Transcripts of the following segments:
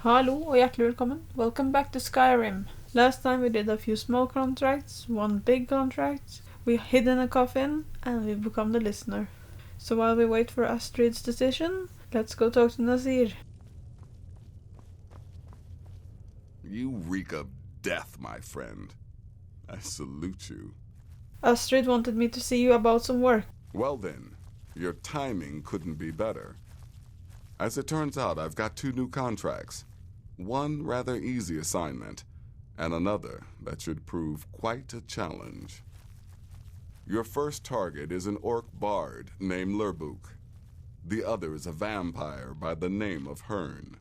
Hallo og hjertelig velkommen. Welcome back to Skyrim. Last time we did a few small contracts, one big contract, we hid in a coffin, and we've become the listener. So while we wait for Astrid's decision, let's go talk to Nazir. You reek of death, my friend. I salute you. Astrid wanted me to see you about some work. Well then, your timing couldn't be better. As it turns out, I've got 2 new contracts. One rather easy assignment, and another that should prove quite a challenge. Your first target is an orc bard named Lurbuk. The other is a vampire by the name of Hearn.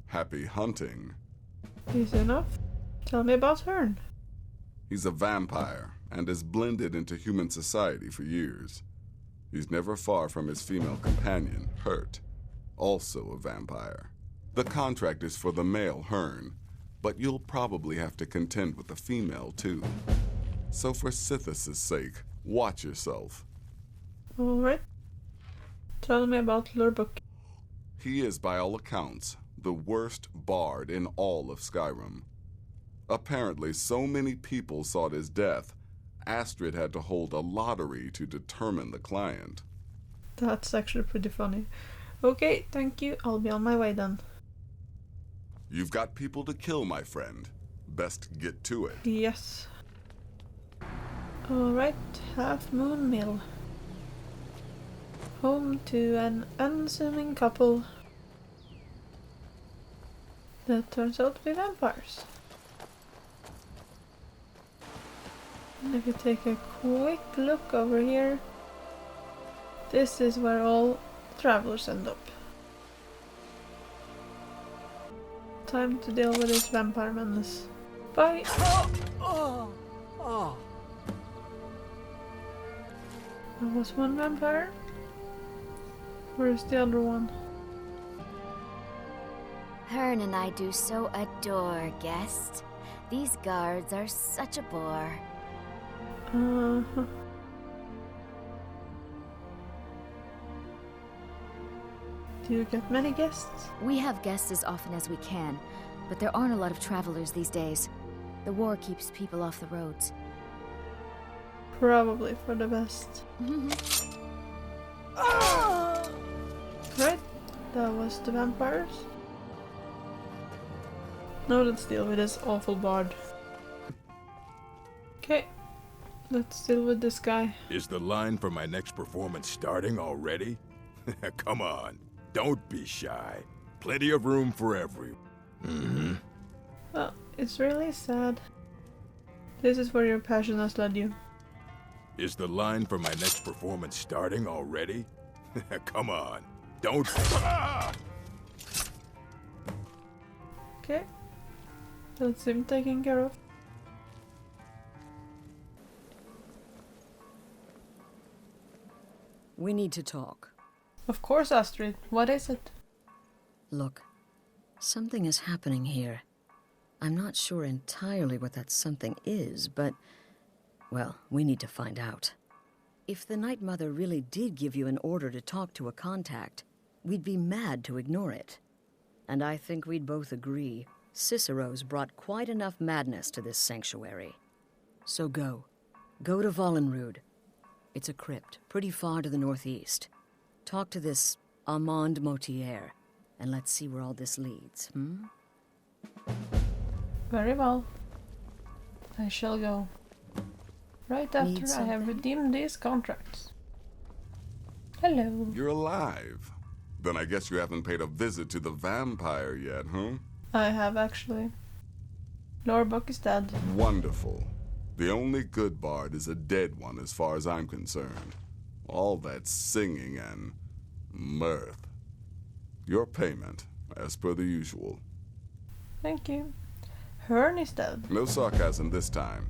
Happy hunting. Easy enough. Tell me about Hearn. He's a vampire and has blended into human society for years. He's never far from his female companion, Hurt, also a vampire. The contract is for the male Hearn, but you'll probably have to contend with the female too. So for Sithis' sake, watch yourself. Alright. Tell me about Lurbuk. He is, by all accounts, the worst bard in all of Skyrim. Apparently, so many people sought his death, Astrid had to hold a lottery to determine the client. That's actually pretty funny. Okay, thank you. I'll be on my way then. You've got people to kill, my friend. Best get to it. Yes. Alright, Half Moon Mill. Home to an unassuming couple that turns out to be vampires. And if you take a quick look over here, this is where all travelers end up. Time to deal with this vampire menace. Bye! There was one vampire. Where's the other one? Hearn and I do so adore guests. These guards are such a bore. Uh-huh. Do you get many guests? We have guests as often as we can, but there aren't a lot of travelers these days. The war keeps people off the roads. Probably for the best. Right, that was the vampires. Now let's deal with this awful bard. Okay, let's deal with this guy. Is the line for my next performance starting already? Come on, don't be shy. Plenty of room for everyone. Well, it's really sad. This is where your passion has led you. Is the line for my next performance starting already? Come on, don't... Okay, that's him taken care of. We need to talk. Of course, Astrid. What is it? Look, something is happening here. I'm not sure entirely what that something is, but... well, we need to find out. If the Night Mother really did give you an order to talk to a contact, we'd be mad to ignore it. And I think we'd both agree, Cicero's brought quite enough madness to this sanctuary. So go. Go to Vollenrud. It's a crypt, pretty far to the northeast. Talk to this Armand Motier, and let's see where all this leads, Very well. I shall go. Right after I have redeemed these contracts. Hello. You're alive. Then I guess you haven't paid a visit to the vampire yet, huh? I have actually. Lurbuk is dead. Wonderful. The only good bard is a dead one as far as I'm concerned. All that singing and mirth. Your payment, as per the usual. Thank you. Hearn is dead. No sarcasm this time.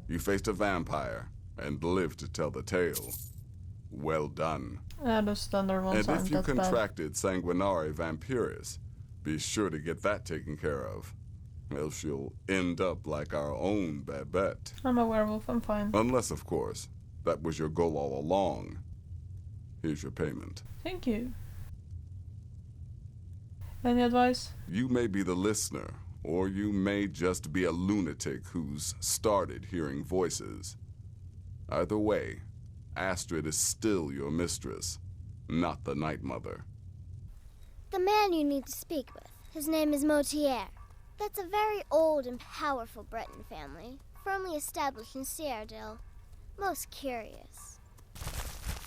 You faced a vampire and lived to tell the tale. Well done. Those standard ones And aren't if you that bad. contracted Sanguinare Vampiris, be sure to get that taken care of. Else you'll end up like our own Babette. I'm a werewolf, I'm fine. Unless, of course, that was your goal all along. Here's your payment. Thank you. Any advice? You may be the listener, or you may just be a lunatic who's started hearing voices. Either way, Astrid is still your mistress, not the Night Mother. The man you need to speak with. His name is Motier. That's a very old and powerful Breton family, firmly established in Cyrodiil. Most curious.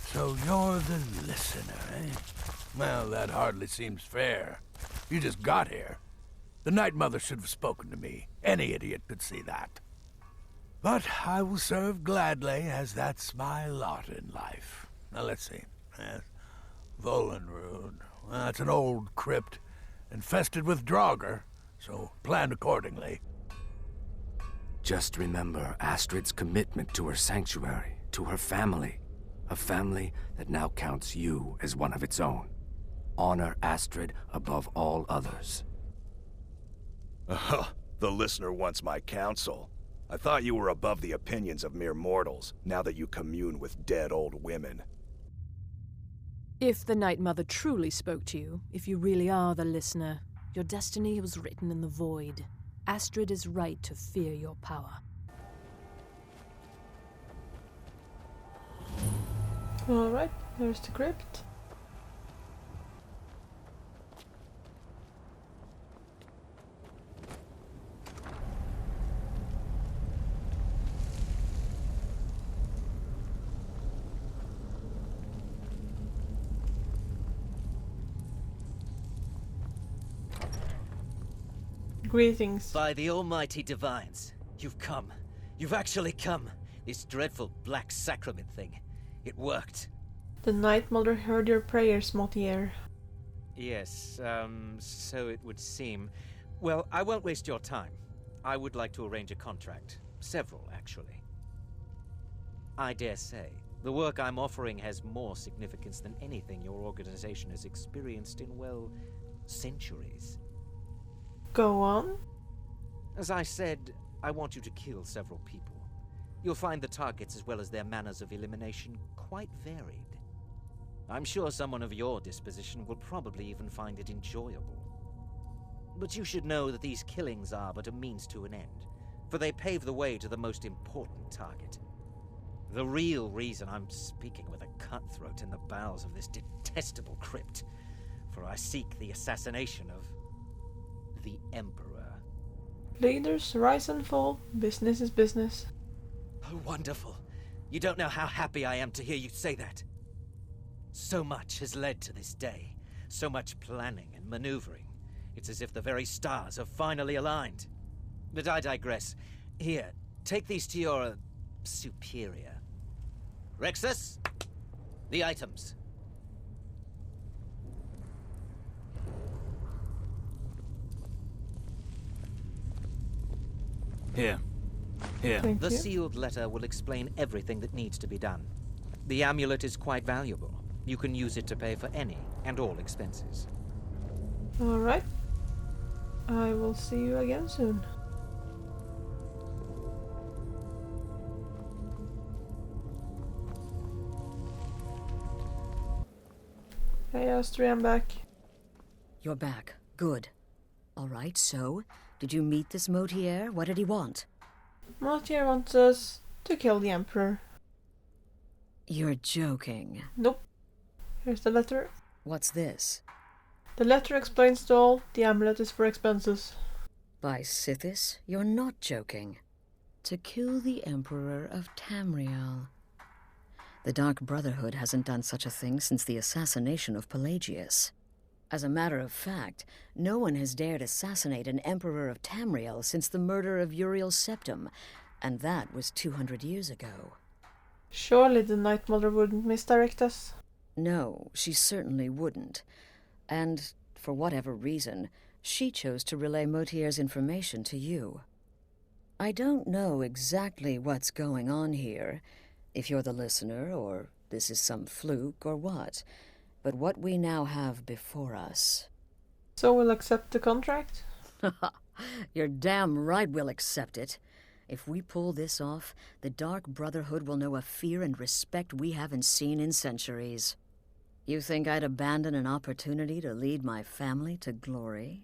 So you're the listener, eh? Well, that hardly seems fair. You just got here. The Night Mother should have spoken to me. Any idiot could see that. But I will serve gladly, as that's my lot in life. Now let's see. Volenrud. Well, that's an old crypt, infested with Draugr, so plan accordingly. Just remember Astrid's commitment to her sanctuary, to her family. A family that now counts you as one of its own. Honor Astrid above all others. The listener wants my counsel. I thought you were above the opinions of mere mortals, now that you commune with dead old women. If the Night Mother truly spoke to you, if you really are the listener, your destiny was written in the void. Astrid is right to fear your power. Alright, here's the crypt. Greetings. By the almighty divines, you've come. You've actually come. This dreadful black sacrament thing. It worked. The Night Mother heard your prayers, Motier. Yes, so it would seem. Well, I won't waste your time. I would like to arrange a contract. Several, actually. I dare say, the work I'm offering has more significance than anything your organization has experienced in, well, centuries. Go on. As I said, I want you to kill several people. You'll find the targets as well as their manners of elimination quite varied. I'm sure someone of your disposition will probably even find it enjoyable. But you should know that these killings are but a means to an end, for they pave the way to the most important target. The real reason I'm speaking with a cutthroat in the bowels of this detestable crypt, for I seek the assassination of the Emperor. Leaders rise and fall. Business is business. Oh, wonderful. You don't know how happy I am to hear you say that. So much has led to this day. So much planning and maneuvering. It's as if the very stars have finally aligned. But I digress. Here, take these to your superior. Rexus, the items. Here. Thank The you. sealed letter will explain everything that needs to be done. The amulet is quite valuable. You can use it to pay for any and all expenses. Alright. I will see you again soon. Hey Astrid, I'm back. You're back. Good. All right, so, did you meet this Motier? What did he want? Motier wants us to kill the Emperor. You're joking. Nope. Here's the letter. What's this? The letter explains it all. The amulet is for expenses. By Sithis, you're not joking. To kill the Emperor of Tamriel. The Dark Brotherhood hasn't done such a thing since the assassination of Pelagius. As a matter of fact, no one has dared assassinate an Emperor of Tamriel since the murder of Uriel Septim, and that was 200 years ago. Surely the Night Mother wouldn't misdirect us. No, she certainly wouldn't. And, for whatever reason, she chose to relay Motier's information to you. I don't know exactly what's going on here, if you're the listener, or this is some fluke, or what. But what we now have before us... So we'll accept the contract? You're damn right we'll accept it. If we pull this off, the Dark Brotherhood will know a fear and respect we haven't seen in centuries. You think I'd abandon an opportunity to lead my family to glory?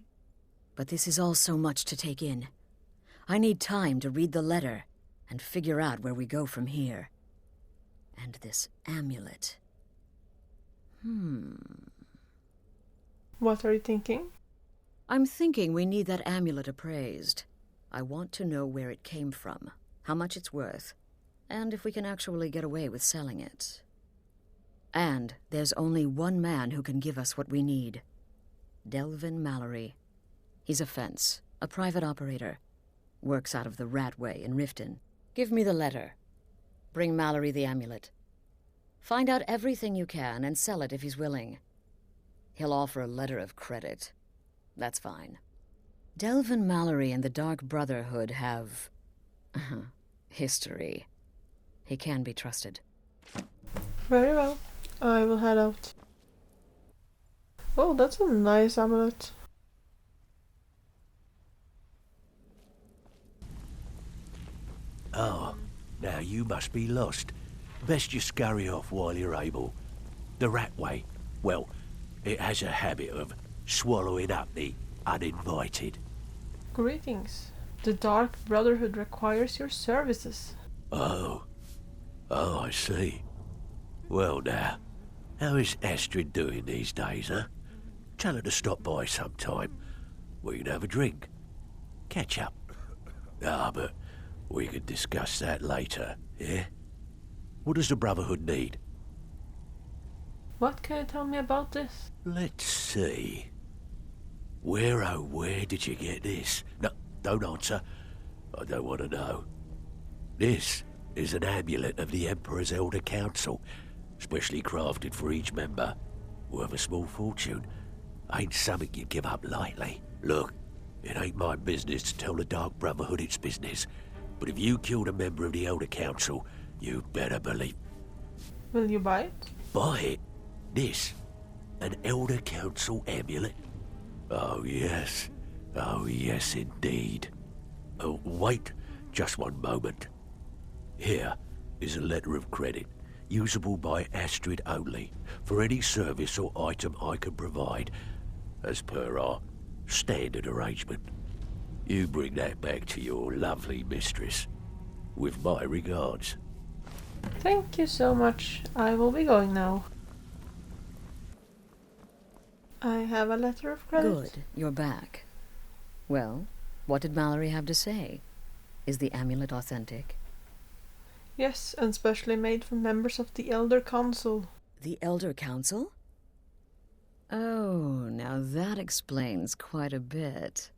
But this is all so much to take in. I need time to read the letter and figure out where we go from here. And this amulet. What are you thinking? I'm thinking we need that amulet appraised. I want to know where it came from, how much it's worth, and if we can actually get away with selling it. And there's only one man who can give us what we need. Delvin Mallory. He's a fence, a private operator. Works out of the Ratway in Riften. Give me the letter. Bring Mallory the amulet. Find out everything you can and sell it if he's willing. He'll offer a letter of credit. That's fine. Delvin Mallory and the Dark Brotherhood have... history. He can be trusted. Very well. I will head out. Oh, that's a nice amulet. Oh, now you must be lost. Best you scurry off while you're able. The Ratway, well, it has a habit of swallowing up the uninvited. Greetings. The Dark Brotherhood requires your services. Oh, I see. Well now, how is Astrid doing these days, huh? Tell her to stop by sometime. We can have a drink. Catch up. But we can discuss that later, yeah? What does the Brotherhood need? What can you tell me about this? Let's see. Where did you get this? No, don't answer. I don't want to know. This is an amulet of the Emperor's Elder Council, specially crafted for each member. Worth a small fortune. Ain't something you give up lightly. Look, it ain't my business to tell the Dark Brotherhood its business, but if you killed a member of the Elder Council, you'd better believe... Will you buy it? Buy it? This? An Elder Council amulet? Oh yes indeed. Oh, wait just one moment. Here is a letter of credit, usable by Astrid only, for any service or item I can provide, as per our standard arrangement. You bring that back to your lovely mistress, with my regards. Thank you so much. I will be going now. I have a letter of credit. Good, you're back. Well, what did Mallory have to say? Is the amulet authentic? Yes, and specially made for members of the Elder Council. The Elder Council? Oh, now that explains quite a bit.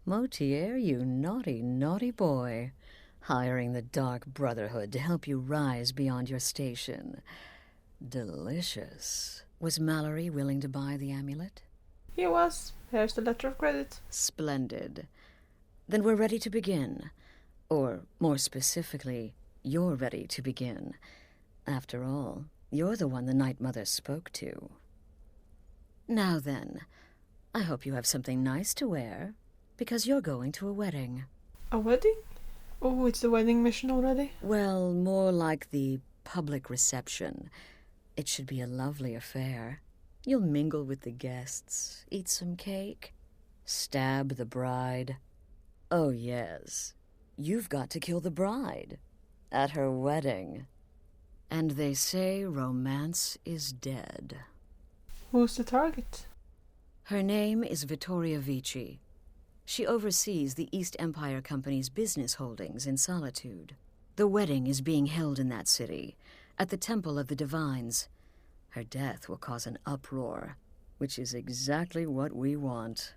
Motier, you naughty, naughty boy. Hiring the Dark Brotherhood to help you rise beyond your station. Delicious. Was Mallory willing to buy the amulet? He was. Here's the letter of credit. Splendid. Then we're ready to begin. Or, more specifically, you're ready to begin. After all, you're the one the Night Mother spoke to. Now then, I hope you have something nice to wear, because you're going to a wedding. A wedding? Oh, it's the wedding mission already? Well, more like the public reception. It should be a lovely affair. You'll mingle with the guests, eat some cake, stab the bride. Oh, yes. You've got to kill the bride at her wedding. And they say romance is dead. Who's the target? Her name is Vittoria Vici. She oversees the East Empire Company's business holdings in Solitude. The wedding is being held in that city, at the Temple of the Divines. Her death will cause an uproar, which is exactly what we want.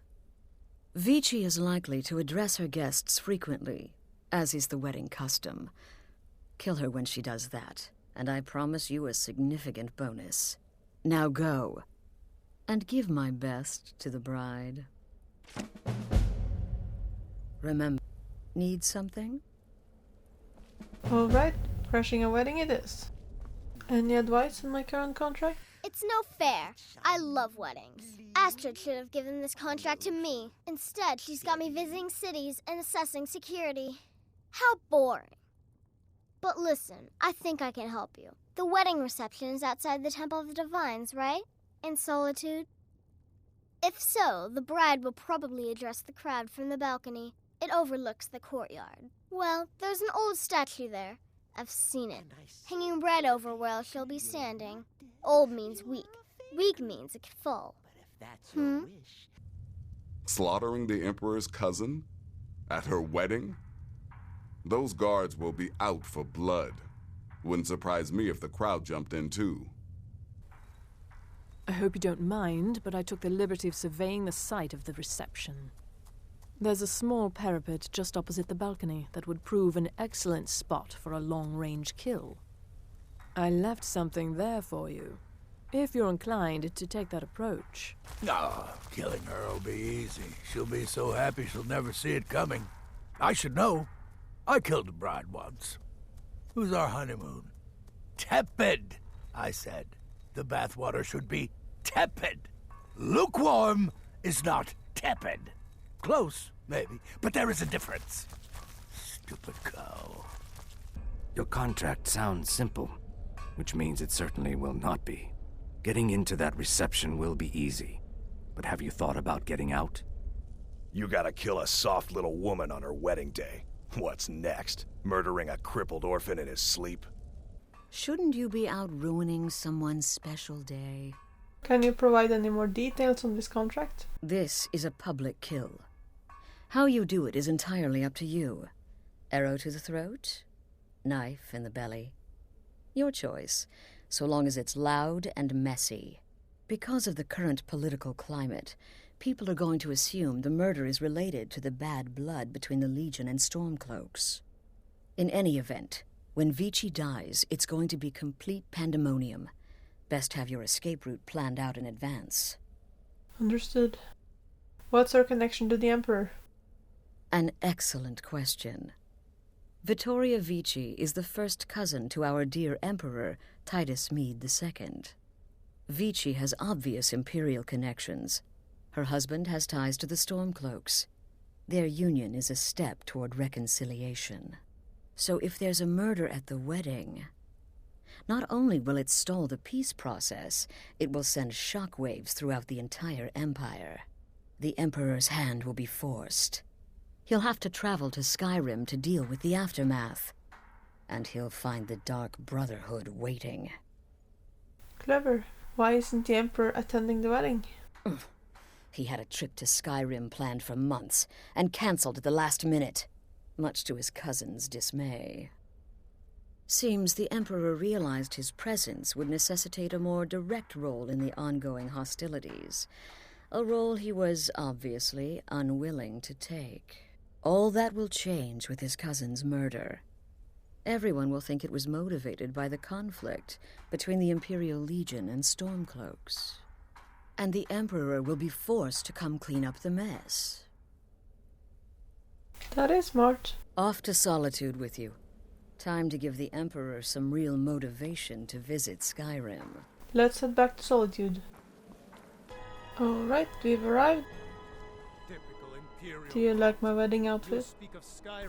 Vici is likely to address her guests frequently, as is the wedding custom. Kill her when she does that, and I promise you a significant bonus. Now go, and give my best to the bride. Remember, need something? Alright, crashing a wedding it is. Any advice on my current contract? It's no fair. I love weddings. Astrid should have given this contract to me. Instead, she's got me visiting cities and assessing security. How boring. But listen, I think I can help you. The wedding reception is outside the Temple of the Divines, right? In Solitude? If so, the bride will probably address the crowd from the balcony. It overlooks the courtyard. Well, there's an old statue there. I've seen it, hanging right over where she'll be standing. Old means weak. Weak means full. Slaughtering the Emperor's cousin? At her wedding? Those guards will be out for blood. Wouldn't surprise me if the crowd jumped in too. I hope you don't mind, but I took the liberty of surveying the site of the reception. There's a small parapet just opposite the balcony that would prove an excellent spot for a long-range kill. I left something there for you, if you're inclined to take that approach. No, killing her will be easy. She'll be so happy she'll never see it coming. I should know. I killed a bride once. It was our honeymoon. Tepid, I said. The bathwater should be tepid. Lukewarm is not tepid. Close, maybe, but there is a difference. Stupid cow. Your contract sounds simple, which means it certainly will not be. Getting into that reception will be easy, but have you thought about getting out? You gotta kill a soft little woman on her wedding day. What's next? Murdering a crippled orphan in his sleep? Shouldn't you be out ruining someone's special day? Can you provide any more details on this contract? This is a public kill. How you do it is entirely up to you. Arrow to the throat? Knife in the belly? Your choice, so long as it's loud and messy. Because of the current political climate, people are going to assume the murder is related to the bad blood between the Legion and Stormcloaks. In any event, when Vici dies, it's going to be complete pandemonium. Best have your escape route planned out in advance. Understood. What's our connection to the Emperor? An excellent question. Vittoria Vici is the first cousin to our dear Emperor, Titus Mede II. Vici has obvious imperial connections. Her husband has ties to the Stormcloaks. Their union is a step toward reconciliation. So if there's a murder at the wedding, not only will it stall the peace process, it will send shockwaves throughout the entire empire. The Emperor's hand will be forced. He'll have to travel to Skyrim to deal with the aftermath. And he'll find the Dark Brotherhood waiting. Clever. Why isn't the Emperor attending the wedding? He had a trip to Skyrim planned for months, and cancelled at the last minute, much to his cousin's dismay. Seems the Emperor realized his presence would necessitate a more direct role in the ongoing hostilities, a role he was obviously unwilling to take. All that will change with his cousin's murder. Everyone will think it was motivated by the conflict between the Imperial Legion and Stormcloaks. And the Emperor will be forced to come clean up the mess. That is smart. Off to Solitude with you. Time to give the Emperor some real motivation to visit Skyrim. Let's head back to Solitude. Alright, we've arrived. Do you like my wedding outfit?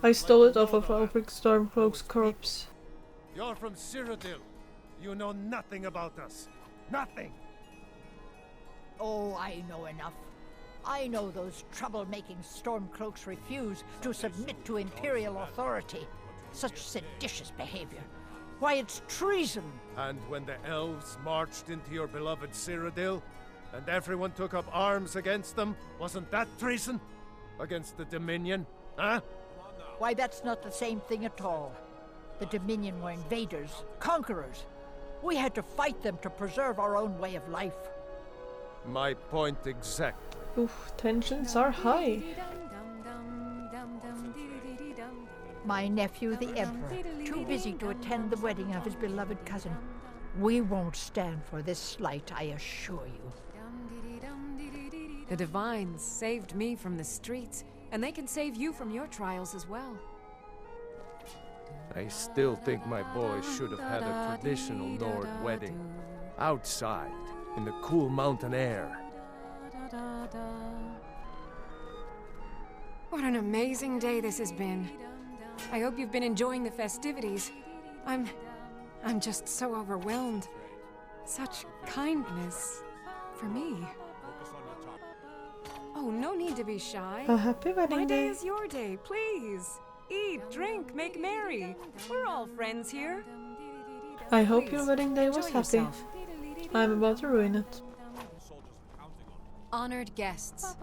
I stole it off of Ulfric Stormcloak's corpse. You're from Cyrodiil. You know nothing about us. Nothing! Oh, I know enough. I know those trouble-making Stormcloaks refuse to submit to Imperial authority. Such seditious behavior. Why, it's treason! And when the elves marched into your beloved Cyrodiil, and everyone took up arms against them, wasn't that treason? Against the Dominion, huh? Why, that's not the same thing at all. The Dominion were invaders, conquerors. We had to fight them to preserve our own way of life. My point exactly. Oof, tensions are high. My nephew, the Emperor, too busy to attend the wedding of his beloved cousin. We won't stand for this slight, I assure you. The Divines saved me from the streets, and they can save you from your trials as well. I still think my boy should have had a traditional Nord wedding. Outside, in the cool mountain air. What an amazing day this has been. I hope you've been enjoying the festivities. I'm just so overwhelmed. Such kindness for me. Oh, no need to be shy. A happy wedding My day day. is your day, please. Eat, drink, make merry. We're all friends here. I hope Please, your wedding day was enjoy happy. yourself. I'm about to ruin it. Honored guests,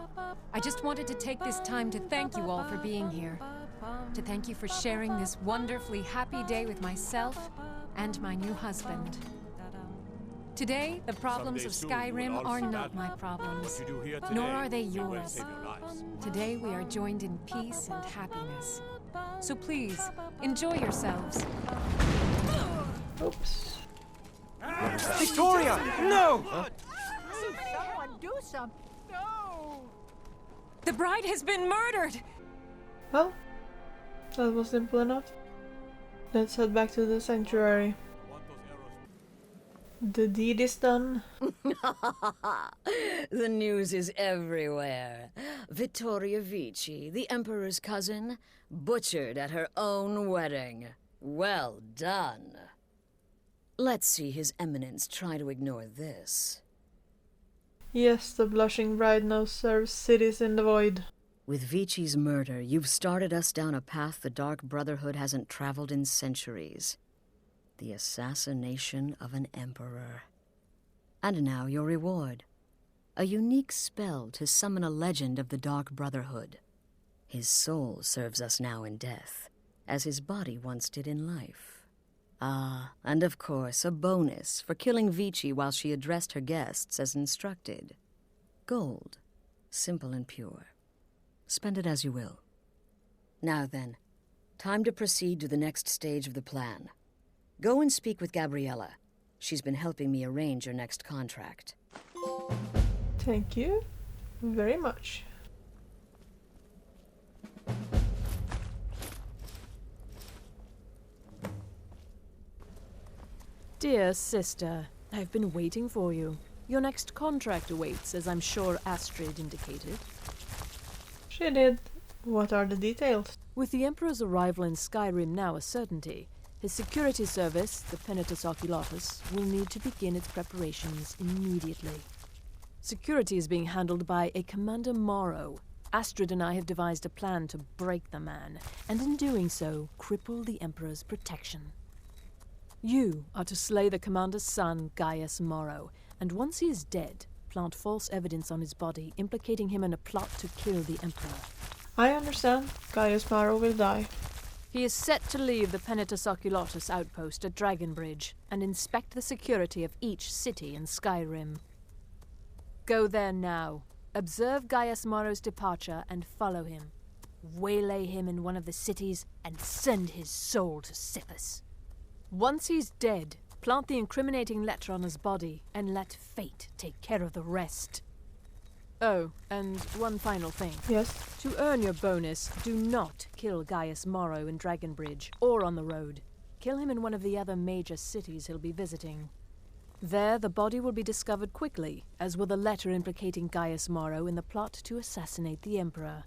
I just wanted to take this time to thank you all for being here. To thank you for sharing this wonderfully happy day with myself and my new husband. Today, the problems of Skyrim are not my problems, nor are they yours. Today, we are joined in peace and happiness. So please, enjoy yourselves. Oops. Victoria! No! Someone do something. No! The bride has been murdered! Well, that was simple enough. Let's head back to the sanctuary. The deed is done. The news is everywhere. Vittoria Vici, the Emperor's cousin, butchered at her own wedding. Well done. Let's see His Eminence try to ignore this. Yes, the blushing bride now serves cities in the void. With Vici's murder, you've started us down a path the Dark Brotherhood hasn't traveled in centuries. The assassination of an emperor. And now your reward. A unique spell to summon a legend of the Dark Brotherhood. His soul serves us now in death, as his body once did in life. Ah, and of course, a bonus for killing Vici while she addressed her guests as instructed. Gold. Simple and pure. Spend it as you will. Now then, time to proceed to the next stage of the plan. Go and speak with Gabriella. She's been helping me arrange your next contract. Thank you very much. Dear sister, I've been waiting for you. Your next contract awaits, as I'm sure Astrid indicated. She did. What are the details? With the Emperor's arrival in Skyrim now a certainty, his security service, the Penitus Oculatus, will need to begin its preparations immediately. Security is being handled by a Commander Morrow. Astrid and I have devised a plan to break the man, and in doing so, cripple the Emperor's protection. You are to slay the Commander's son, Gaius Morrow, and once he is dead, plant false evidence on his body, implicating him in a plot to kill the Emperor. I understand. Gaius Morrow will die. He is set to leave the Penitus Oculatus outpost at Dragonbridge and inspect the security of each city in Skyrim. Go there now. Observe Gaius Morrow's departure and follow him. Waylay him in one of the cities and send his soul to Sithis. Once he's dead, plant the incriminating letter on his body and let fate take care of the rest. Oh, and one final thing. Yes? To earn your bonus, do not kill Gaius Morrow in Dragonbridge or on the road. Kill him in one of the other major cities he'll be visiting. There, the body will be discovered quickly, as will the letter implicating Gaius Morrow in the plot to assassinate the Emperor.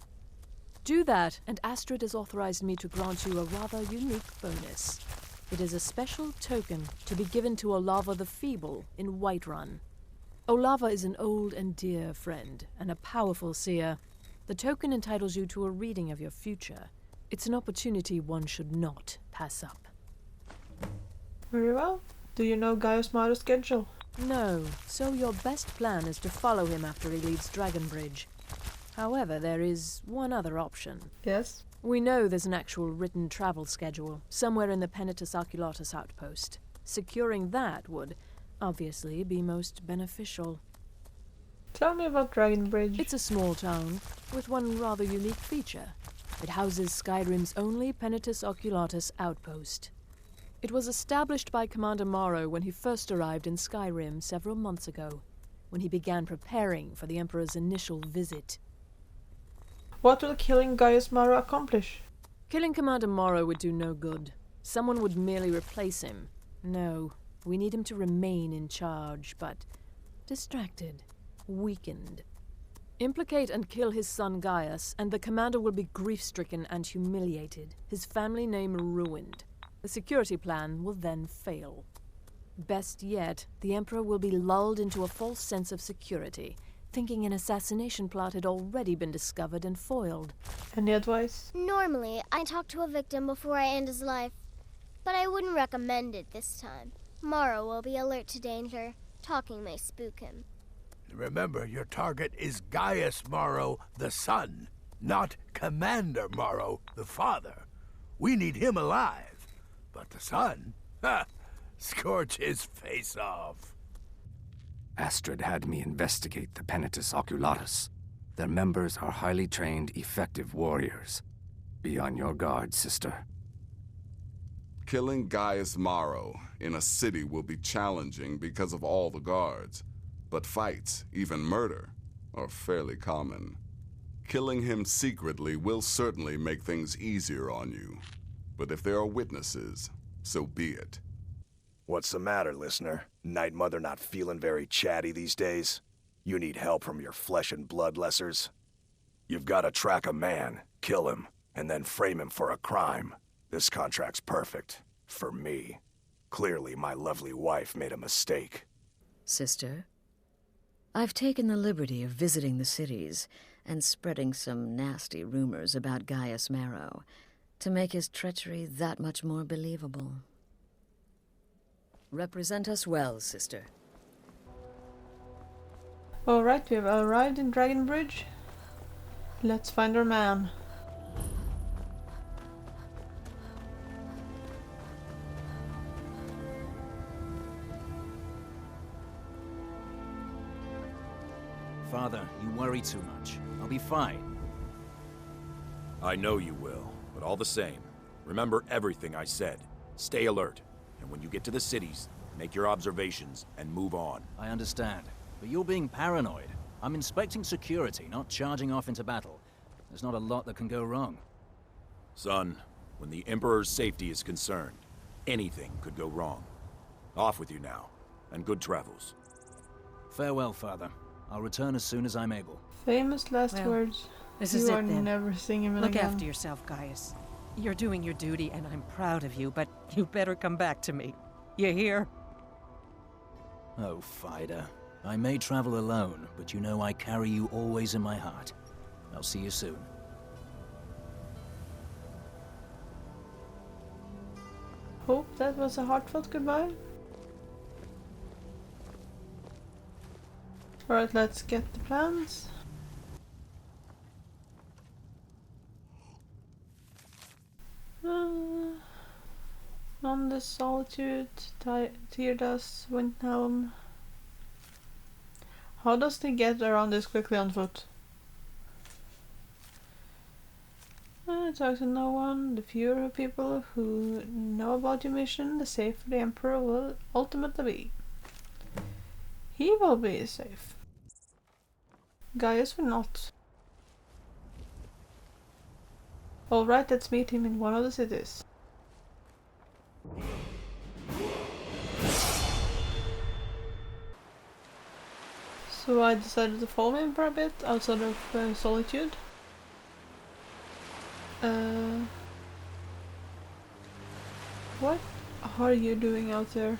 Do that, and Astrid has authorized me to grant you a rather unique bonus. It is a special token to be given to Olava the Feeble in Whiterun. Olava is an old and dear friend, and a powerful seer. The token entitles you to a reading of your future. It's an opportunity one should not pass up. Very well. Do you know Gaius Morrow's schedule? No, so your best plan is to follow him after he leaves Dragonbridge. However, there is one other option. Yes? We know there's an actual written travel schedule, somewhere in the Penitus Oculatus outpost. Securing that would obviously be most beneficial. Tell me about Dragonbridge. It's a small town, with one rather unique feature. It houses Skyrim's only Penitus Oculatus outpost. It was established by Commander Morrow when he first arrived in Skyrim several months ago, when he began preparing for the Emperor's initial visit. What will killing Gaius Morrow accomplish? Killing Commander Morrow would do no good. Someone would merely replace him. No, we need him to remain in charge, but distracted, weakened. Implicate and kill his son Gaius, and the commander will be grief-stricken and humiliated, his family name ruined. The security plan will then fail. Best yet, the Emperor will be lulled into a false sense of security, thinking an assassination plot had already been discovered and foiled. Any advice? Normally, I talk to a victim before I end his life, but I wouldn't recommend it this time. Morrow will be alert to danger. Talking may spook him. Remember, your target is Gaius Morrow, the son, not Commander Morrow, the father. We need him alive. But the son? Ha! Scorch his face off. Astrid had me investigate the Penitus Oculatus. Their members are highly trained, effective warriors. Be on your guard, sister. Killing Gaius Morrow in a city will be challenging because of all the guards, but fights, even murder, are fairly common. Killing him secretly will certainly make things easier on you, but if there are witnesses, so be it. What's the matter, listener? Night Mother not feeling very chatty these days? You need help from your flesh and blood lessers? You've got to track a man, kill him, and then frame him for a crime. This contract's perfect. For me. Clearly, my lovely wife made a mistake. Sister, I've taken the liberty of visiting the cities and spreading some nasty rumors about Gaius Morrow to make his treachery that much more believable. Represent us well, sister. Alright, we have arrived in Dragon Bridge. Let's find our man. Father, you worry too much. I'll be fine. I know you will, but all the same, remember everything I said. Stay alert, and when you get to the cities, make your observations and move on. I understand, but you're being paranoid. I'm inspecting security, not charging off into battle. There's not a lot that can go wrong. Son, when the Emperor's safety is concerned, anything could go wrong. Off with you now, and good travels. Farewell, Father. I'll return as soon as I'm able. Famous last words. This you is are it then. never seeing him Look again. after yourself, Gaius. You're doing your duty, and I'm proud of you, but you better come back to me. You hear? Oh, Fida. I may travel alone, but you know I carry you always in my heart. I'll see you soon. Hope that was a heartfelt goodbye. Alright, let's get the plans. On the Solitude, Tyrdas, Windhelm. How does they get around this quickly on foot? Talk to no one. The fewer people who know about your mission, the safer the Emperor will ultimately be. He will be safe. Gaius will not. Alright, let's meet him in one of the cities. So I decided to follow him for a bit outside of Solitude. What are you doing out there?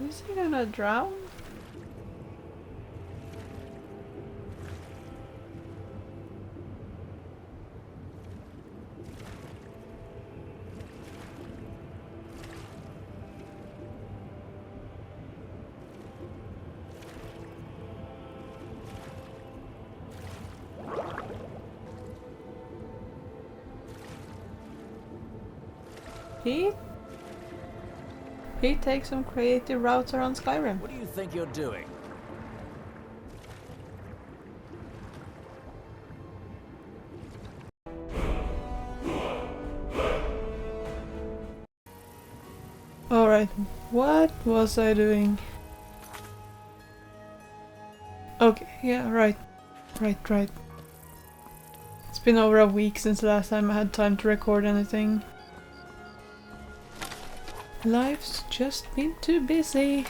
Is he gonna drown? He takes some creative routes around Skyrim. What do you think you're doing? Alright, what was I doing? Okay, yeah, right. It's been over a week since the last time I had time to record anything. Life's just been too busy.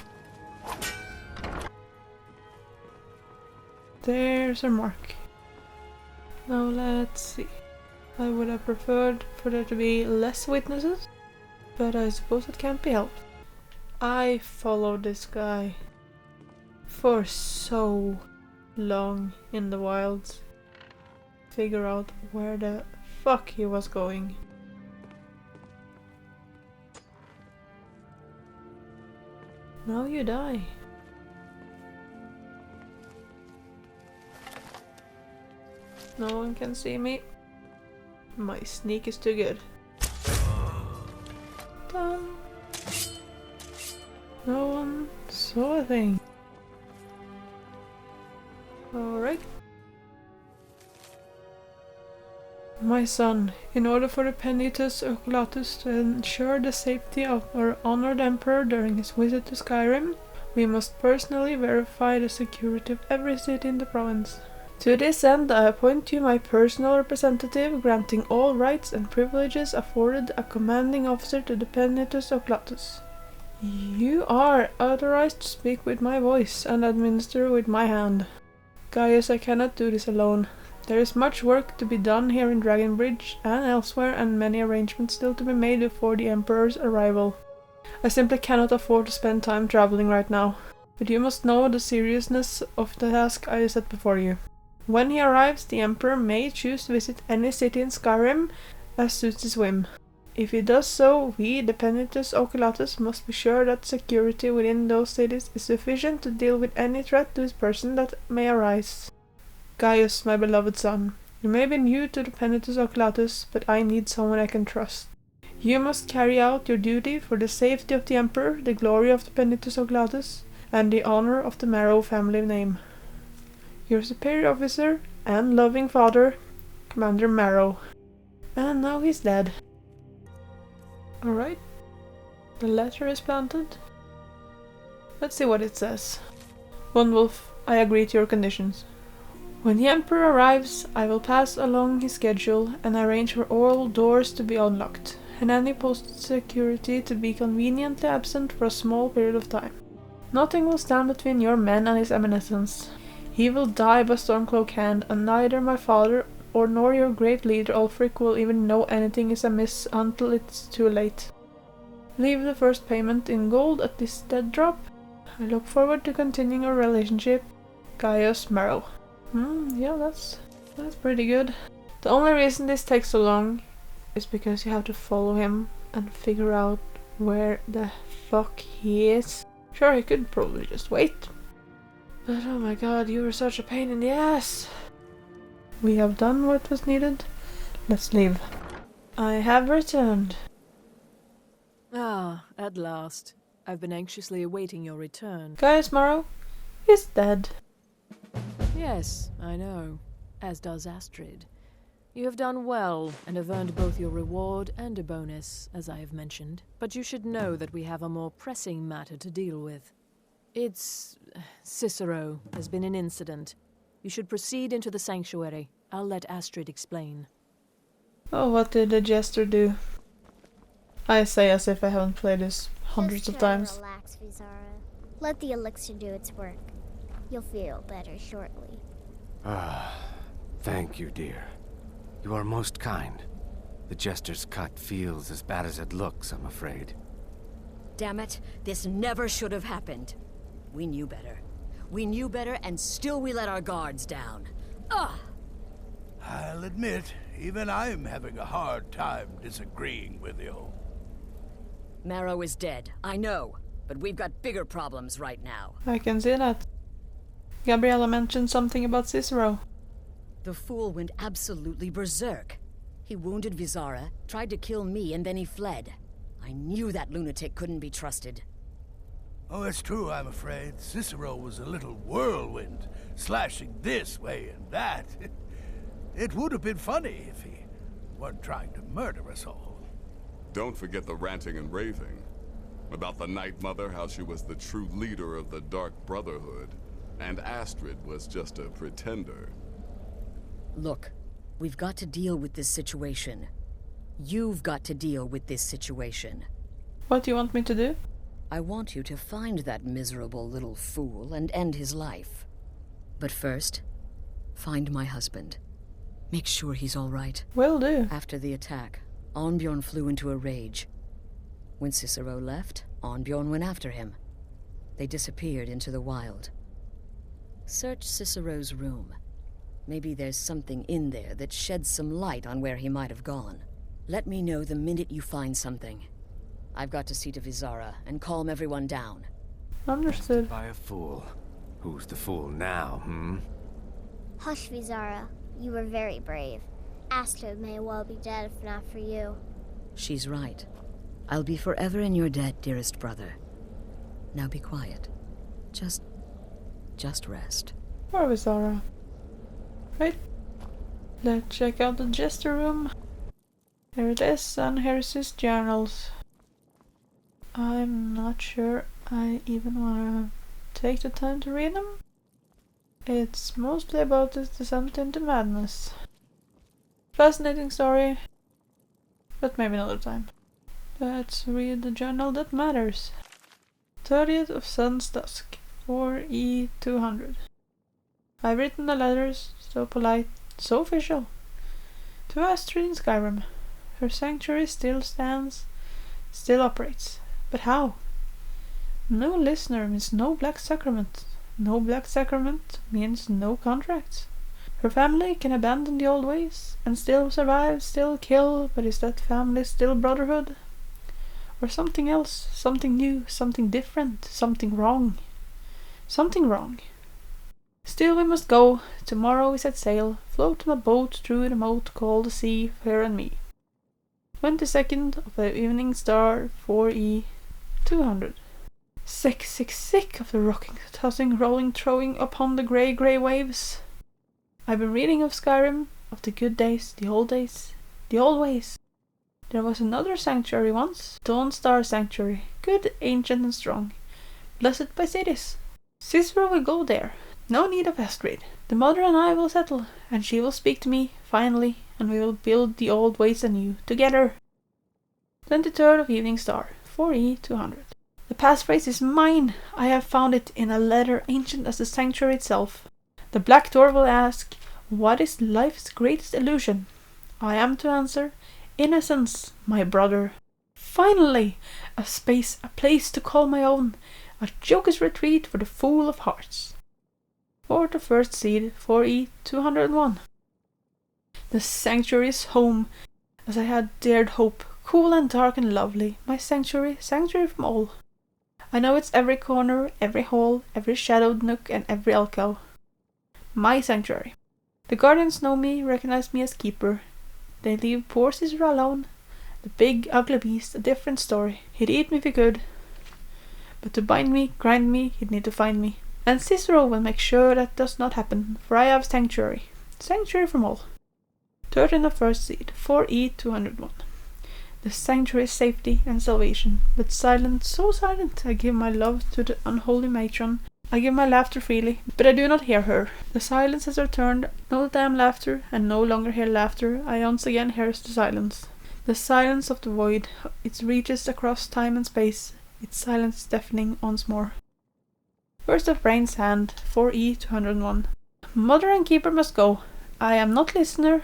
There's our mark. Now let's see. I would have preferred for there to be less witnesses, but I suppose it can't be helped. I followed this guy for so long in the wilds. Figure out where the fuck he was going. Now you die. No one can see me. My sneak is too good. Done. No one saw a thing. Alright. My son, in order for the Penitus Oculatus to ensure the safety of our honored Emperor during his visit to Skyrim, we must personally verify the security of every city in the province. To this end, I appoint you my personal representative, granting all rights and privileges afforded a commanding officer to the Penitus Oculatus. You are authorized to speak with my voice and administer with my hand. Gaius, I cannot do this alone. There is much work to be done here in Dragonbridge and elsewhere, and many arrangements still to be made before the Emperor's arrival. I simply cannot afford to spend time traveling right now, but you must know the seriousness of the task I set before you. When he arrives, the Emperor may choose to visit any city in Skyrim as suits his whim. If he does so, we, the Penitus Oculatus, must be sure that security within those cities is sufficient to deal with any threat to his person that may arise. Gaius, my beloved son, you may be new to the Penitus Oculatus, but I need someone I can trust. You must carry out your duty for the safety of the Emperor, the glory of the Penitus Oculatus, and the honor of the Marrow family name. Your superior officer and loving father, Commander Marrow. And now he's dead. Alright. The letter is planted. Let's see what it says. One Wolf, I agree to your conditions. When the Emperor arrives, I will pass along his schedule and arrange for all doors to be unlocked, and any posted security to be conveniently absent for a small period of time. Nothing will stand between your men and his eminence. He will die by Stormcloak hand, and neither my father or nor your great leader Ulfric will even know anything is amiss until it's too late. Leave the first payment in gold at this dead drop. I look forward to continuing our relationship. Gaius Marrow. Yeah, that's pretty good. The only reason this takes so long is because you have to follow him and figure out where the fuck he is. Sure, he could probably just wait. But oh my god, you were such a pain in the ass. We have done what was needed. Let's leave. I have returned. Ah, at last. I've been anxiously awaiting your return. Gaius Marrow is dead. Yes, I know. As does Astrid. You have done well, and have earned both your reward and a bonus, as I have mentioned. But you should know that we have a more pressing matter to deal with. It's... Cicero. There's been an incident. You should proceed into the sanctuary. I'll let Astrid explain. Oh, what did the jester do? I say as if I haven't played this hundreds of times. Relax, Vizara. Let the elixir do its work. You'll feel better shortly. Thank you, dear. You are most kind. The jester's cut feels as bad as it looks, I'm afraid. Damn it, this never should have happened. We knew better. We knew better, and still we let our guards down. Ugh! I'll admit, even I'm having a hard time disagreeing with you. Marrow is dead, I know, but we've got bigger problems right now. I can see that. Gabriella mentioned something about Cicero. The fool went absolutely berserk. He wounded Vizara, tried to kill me, and then he fled. I knew that lunatic couldn't be trusted. Oh, it's true, I'm afraid. Cicero was a little whirlwind, slashing this way and that. It would have been funny if he weren't trying to murder us all. Don't forget the ranting and raving. About the Night Mother, how she was the true leader of the Dark Brotherhood, and Astrid was just a pretender. Look, we've got to deal with this situation. You've got to deal with this situation. What do you want me to do? I want you to find that miserable little fool and end his life. But first, find my husband. Make sure he's all right. Will do. After the attack, Arnbjorn flew into a rage. When Cicero left, Arnbjorn went after him. They disappeared into the wild. Search Cicero's room. Maybe there's something in there that sheds some light on where he might have gone. Let me know the minute you find something. I've got to see to Vizara and calm everyone down. Understood. By a fool. Who's the fool now, Hush, Vizara. You were very brave. Astrid may well be dead if not for you. She's right. I'll be forever in your debt, dearest brother. Now be quiet. Just rest. Where is Zara? Right. Let's check out the Jester room. Here it is, and here's his journals. I'm not sure I even wanna take the time to read them. It's mostly about his descent into madness. Fascinating story, but maybe another time. Let's read the journal that matters. 30th of Sun's Dusk, 4E200. I've written the letters, so polite, so official. To Astrid in Skyrim. Her sanctuary still stands, still operates. But how? No listener means no Black Sacrament. No Black Sacrament means no contracts. Her family can abandon the old ways and still survive, still kill, but is that family still brotherhood? Or something else, something new, something different, something wrong? Something wrong. Still we must go. Tomorrow we set sail, float on a boat through the moat called the sea, for her and me. 22nd of the evening star, 4E200. Sick of the rocking, tossing, rolling, throwing upon the grey waves. I've been reading of Skyrim, of the good days, the old ways. There was another sanctuary once, Dawn Star Sanctuary, good, ancient and strong, blessed by cities. Cicero will go there, no need of Astrid. The mother and I will settle, and she will speak to me, finally, and we will build the old ways anew, together. 23rd of Evening Star, 4E200. The passphrase is mine. I have found it in a letter ancient as the sanctuary itself. The black door will ask, what is life's greatest illusion? I am to answer, innocence, my brother. Finally, a space, a place to call my own, a joker's retreat for the fool of hearts. 4th of First Seed, 4E201. The sanctuary is home, as I had dared hope, cool and dark and lovely, my sanctuary, sanctuary from all. I know its every corner, every hole, every shadowed nook and every alcove. My sanctuary. The guardians know me, recognize me as keeper. They leave poor Cicero alone. The big, ugly beast, a different story. He'd eat me if he could. But to bind me, grind me, he'd need to find me. And Cicero will make sure that does not happen, for I have sanctuary. Sanctuary from all. 13th of First Seed, 4E201. The sanctuary is safety and salvation, but silent, so silent, I give my love to the unholy matron. I give my laughter freely, but I do not hear her. The silence has returned, no damn laughter, and no longer hear laughter. I once again hear the silence. The silence of the void, it reaches across time and space, its silence deafening once more. First of Rain's Hand, 4E201. Mother and keeper must go. I am not listener,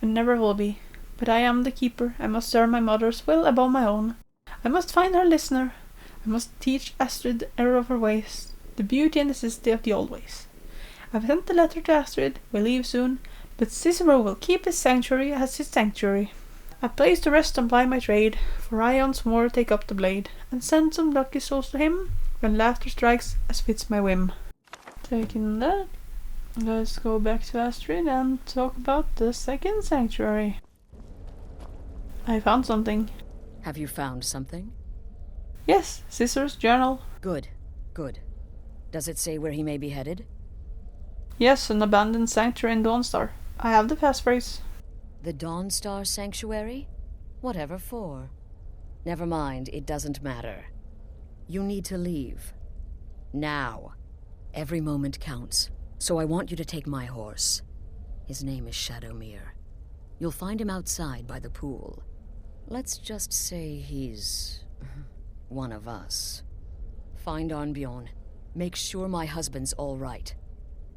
and never will be. But I am the keeper. I must serve my mother's will above my own. I must find her listener. I must teach Astrid the error of her ways, the beauty and necessity of the old ways. I've sent the letter to Astrid. We leave soon, but Cicero will keep his sanctuary as his sanctuary. A place to rest and ply my trade, for I once more take up the blade, and send some lucky souls to him, when laughter strikes as fits my whim. Taking that, let's go back to Astrid and talk about the second sanctuary. I found something. Have you found something? Yes, Cicero's journal. Good. Does it say where he may be headed? Yes, an abandoned sanctuary in Dawnstar. I have the passphrase. The Dawnstar Sanctuary? Whatever for? Never mind, it doesn't matter. You need to leave. Now. Every moment counts, so I want you to take my horse. His name is Shadowmere. You'll find him outside by the pool. Let's just say he's one of us. Find Arnbjorn. Make sure my husband's all right.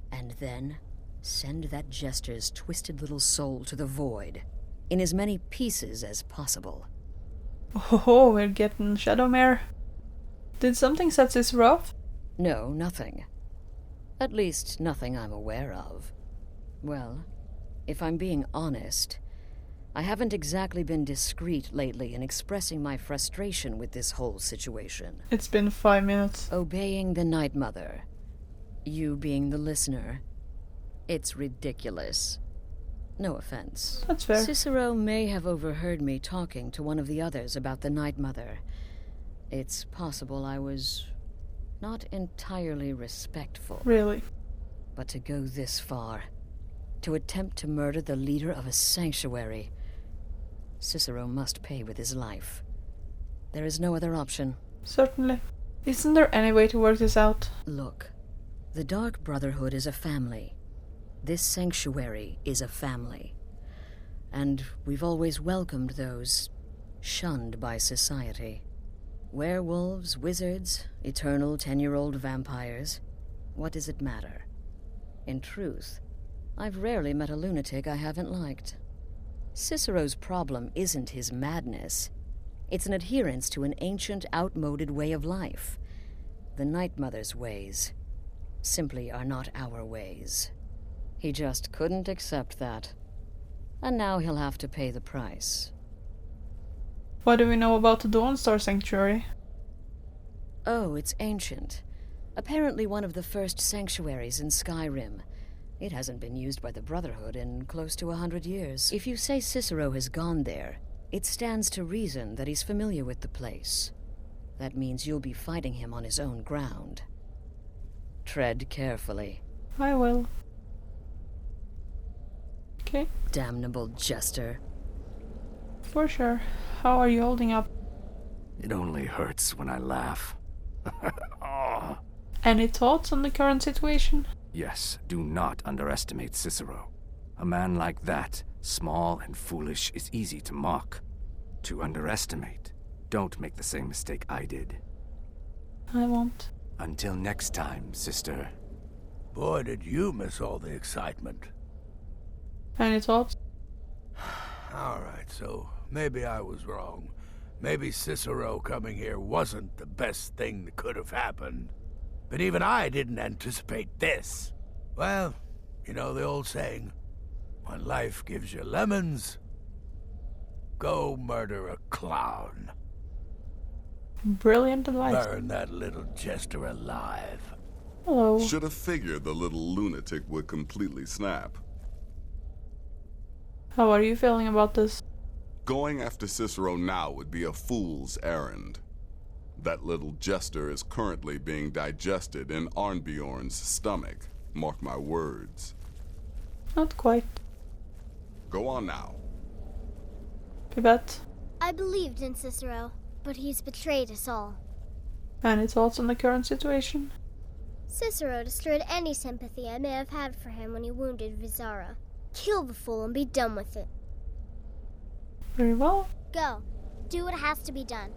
And then send that jester's twisted little soul to the void, in as many pieces as possible. Oh, we're getting Shadowmare. Did something set this off? No, nothing. At least, nothing I'm aware of. Well, if I'm being honest, I haven't exactly been discreet lately in expressing my frustration with this whole situation. It's been 5 minutes. Obeying the Night Mother. You being the listener. It's ridiculous. No offense. That's fair. Cicero may have overheard me talking to one of the others about the Night Mother. It's possible I was not entirely respectful. Really? But to go this far, to attempt to murder the leader of a sanctuary, Cicero must pay with his life. There is no other option. Certainly. Isn't there any way to work this out? Look, the Dark Brotherhood is a family. This sanctuary is a family. And we've always welcomed those shunned by society. Werewolves, wizards, eternal 10-year-old vampires. What does it matter? In truth, I've rarely met a lunatic I haven't liked. Cicero's problem isn't his madness. It's an adherence to an ancient, outmoded way of life. The Night Mother's ways simply are not our ways. He just couldn't accept that. And now he'll have to pay the price. What do we know about the Dawnstar Sanctuary? Oh, it's ancient. Apparently one of the first sanctuaries in Skyrim. It hasn't been used by the Brotherhood in close to 100 years. If you say Cicero has gone there, it stands to reason that he's familiar with the place. That means you'll be fighting him on his own ground. Tread carefully. I will. Okay. Damnable jester. For sure. How are you holding up? It only hurts when I laugh. Oh. Any thoughts on the current situation? Yes, do not underestimate Cicero. A man like that, small and foolish, is easy to mock. To underestimate. Don't make the same mistake I did. I won't. Until next time, sister. Boy, did you miss all the excitement. Any thoughts? Alright, so maybe I was wrong. Maybe Cicero coming here wasn't the best thing that could have happened. But even I didn't anticipate this. Well, you know the old saying, when life gives you lemons, go murder a clown. Brilliant advice. Burn that little jester alive. Hello. Should have figured the little lunatic would completely snap. How are you feeling about this? Going after Cicero now would be a fool's errand. That little jester is currently being digested in Arnbjorn's stomach. Mark my words. Not quite. Go on now. Pipette? I believed in Cicero, but he's betrayed us all. Any thoughts on the current situation? Cicero destroyed any sympathy I may have had for him when he wounded Vizara. Kill the fool and be done with it. Very well. Go. Do what has to be done.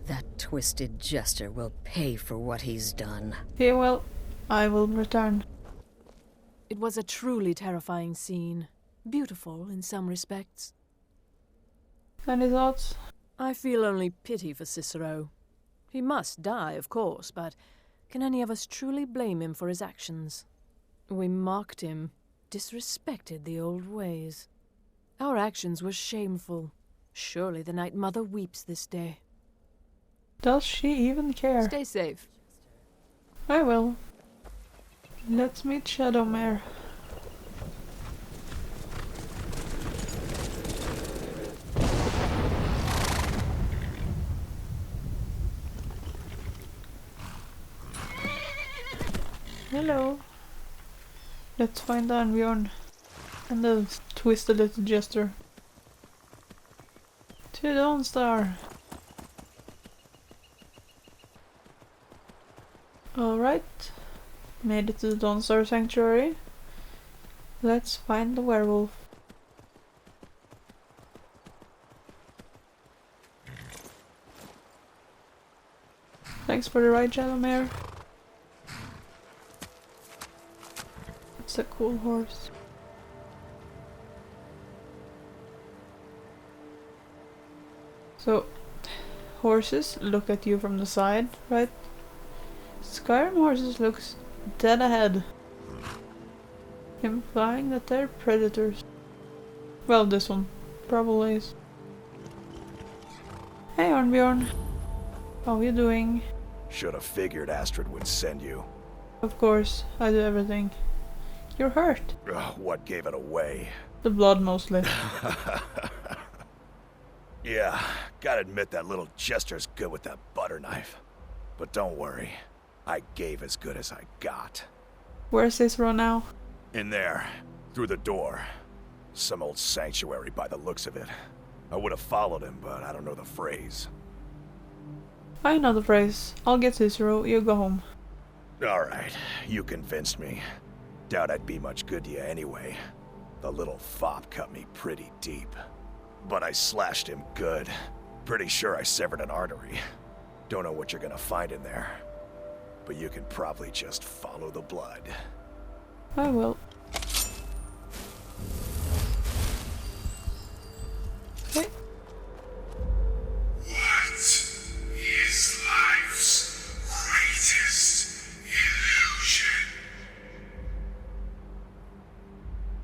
That twisted jester will pay for what he's done. He will. I will return. It was a truly terrifying scene. Beautiful in some respects. Any thoughts? I feel only pity for Cicero. He must die, of course, but can any of us truly blame him for his actions? We mocked him, disrespected the old ways. Our actions were shameful. Surely the Night Mother weeps this day. Does she even care? Stay safe. I will. Let's meet Shadowmare. Hello. Let's find Arnbjorn and the twisted little jester. To Dawnstar. Alright. Made it to the Dawnstar Sanctuary. Let's find the werewolf. Thanks for the ride, Shadowmare. It's a cool horse. So, horses look at you from the side, right? Skyrim horses looks dead ahead, implying that they're predators. Well, this one probably is. Hey Arnbjorn, how are you doing? Should have figured Astrid would send you. Of course, I do everything. You're hurt. What gave it away? The blood mostly. Yeah, gotta admit that little Jester's good with that butter knife. But don't worry, I gave as good as I got. Where's Cicero now? In there, through the door. Some old sanctuary by the looks of it. I would have followed him, but I don't know the phrase. I know the phrase. I'll get Cicero, you go home. Alright, you convinced me. Doubt I'd be much good to you anyway. The little fop cut me pretty deep. But I slashed him good. Pretty sure I severed an artery. Don't know what you're gonna find in there. But you can probably just follow the blood. I will. Okay. What is life's greatest illusion?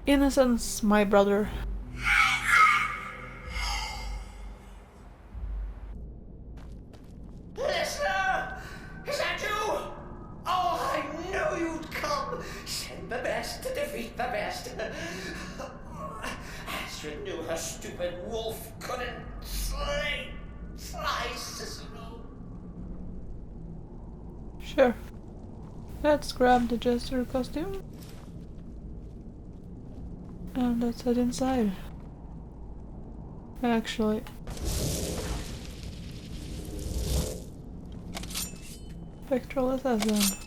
Innocence, my brother. Listener! Is that you? Oh, I knew you'd come! Send the best to defeat the best. Astrid knew her stupid wolf couldn't slay Cicero. Sure. Let's grab the Jester costume. And let's head inside. Actually. Spectral assassin.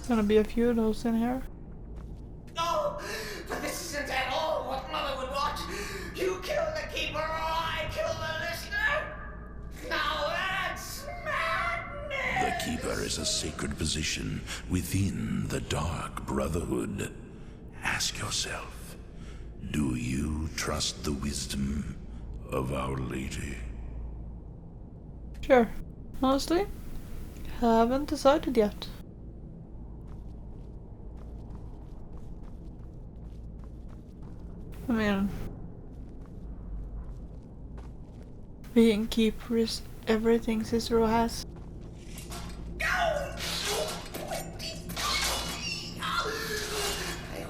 Gonna be a few of those in here. No, but this isn't at all what Mother would want. You kill the Keeper or I kill the listener. Now that's madness. The Keeper is a sacred position within the Dark Brotherhood. Ask yourself, do you trust the wisdom of Our Lady? Sure. Honestly, haven't decided yet. I mean, being Keeper is everything Cicero has. I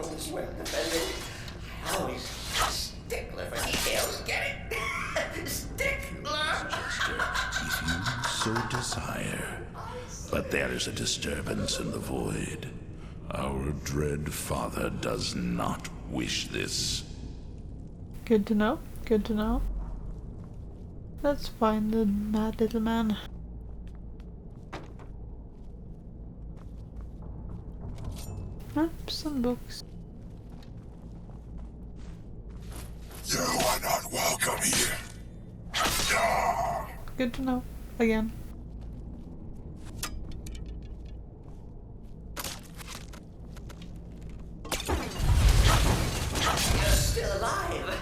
always well defended. I always stickler for details, get it? Stickler! If you so desire. But there is a disturbance in the void. Our dread father does not wish this. Good to know, good to know. Let's find the mad little man. Maps and books. You are not welcome here. Good to know, again. You're still alive.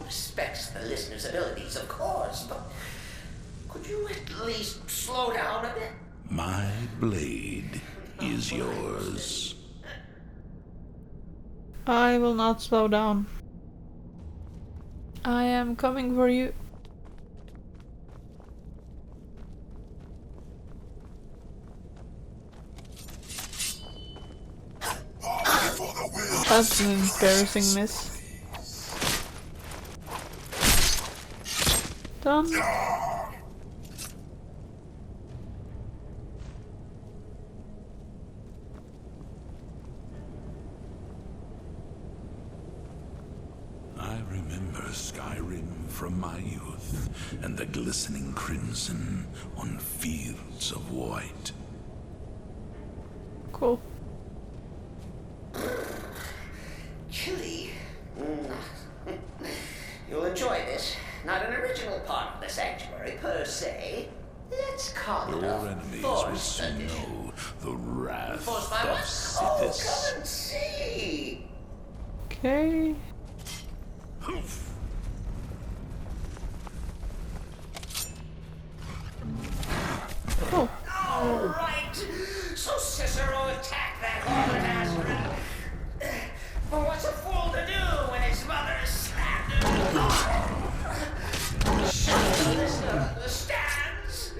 Respects the listener's abilities, of course, but could you at least slow down a bit? My blade is yours. I will not slow down. I am coming for you. That's an embarrassing miss. Done. I remember Skyrim from my youth, and the glistening crimson on fields of white. Cool. Chilly. the wrath Force my of luck? Oh, Sithis. come and see! Okay. Oh. All right. So Cicero attacked that horde of Azra. But what's a fool to do when his mother is slammed in the door? Show the listener understands.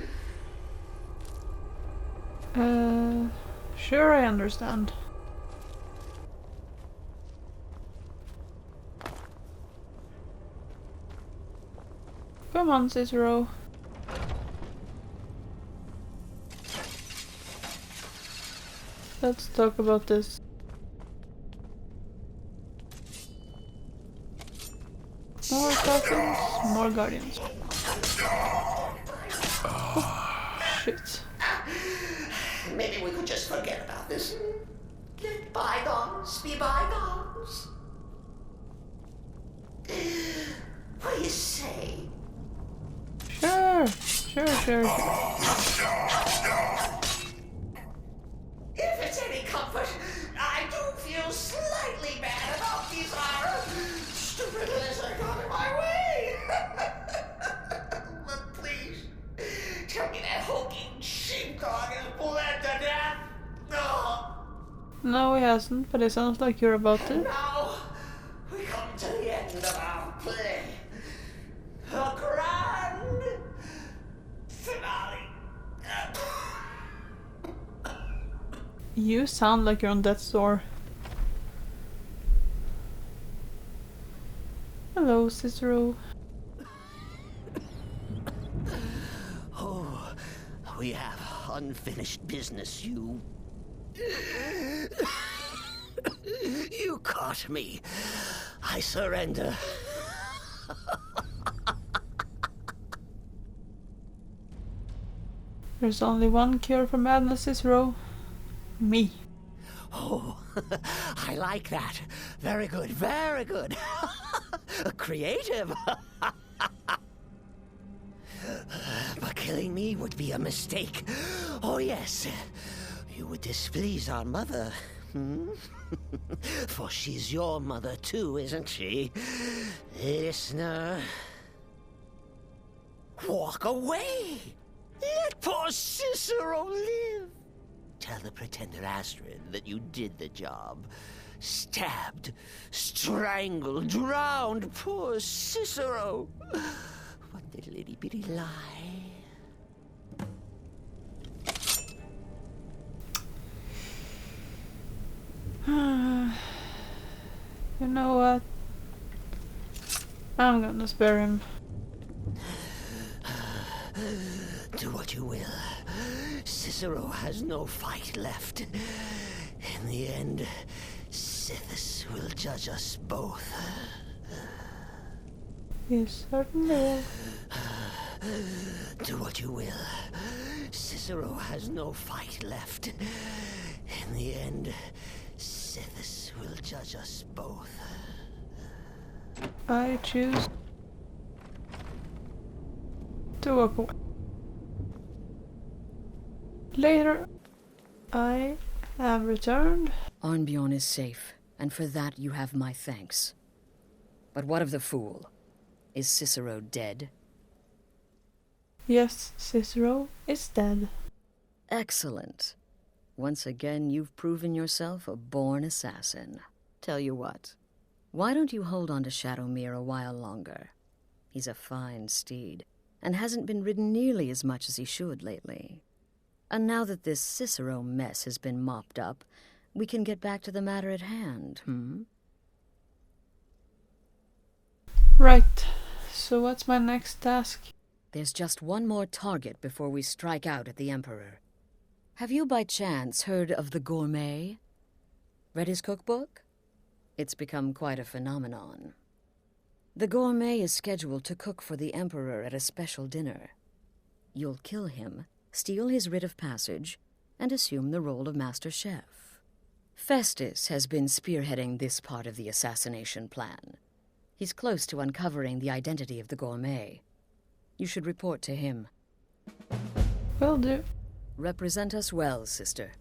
Sure, I understand. Come on, Cicero. Let's talk about this. More coffins, more guardians. Oh, shit. Maybe we could just forget about this. Let bygones be bygones. What do you say? Sure. If it's any comfort, I do feel slightly bad about these stupid lizard got in my way. But please, tell me that hulking sheepdog is bled to death. No. No, he hasn't, but it sounds like you're about to. Now, we come to the end of our play. A grand finale. You sound like you're on death's door. Hello, Cicero. Oh, we have unfinished business, you. You caught me. I surrender. There's only one cure for madness, Cicero. Me. Oh, I like that. Very good, very good. Creative. But killing me would be a mistake. Oh, yes. You would displease our mother. For she's your mother too, isn't she? Listener. Walk away. Let poor Cicero live. Tell the pretender Astrid that you did the job. Stabbed, strangled, drowned poor Cicero. What little itty bitty lie. You know what? I'm gonna spare him. Do what you will. Cicero has no fight left. In the end, Sithis will judge us both. Yes, certainly will. Do what you will. Cicero has no fight left. In the end, Sithis will judge us both. I choose to walk away. Later, I have returned. Arnbjorn is safe, and for that you have my thanks. But what of the fool? Is Cicero dead? Yes, Cicero is dead. Excellent. Once again, you've proven yourself a born assassin. Tell you what, why don't you hold on to Shadowmere a while longer? He's a fine steed, and hasn't been ridden nearly as much as he should lately. And now that this Cicero mess has been mopped up, we can get back to the matter at hand, Right. So what's my next task? There's just one more target before we strike out at the Emperor. Have you by chance heard of the Gourmet? Read his cookbook? It's become quite a phenomenon. The Gourmet is scheduled to cook for the Emperor at a special dinner. You'll kill him, steal his writ of passage, and assume the role of Master Chef. Festus has been spearheading this part of the assassination plan. He's close to uncovering the identity of the Gourmet. You should report to him. Will do. Represent us well, sister.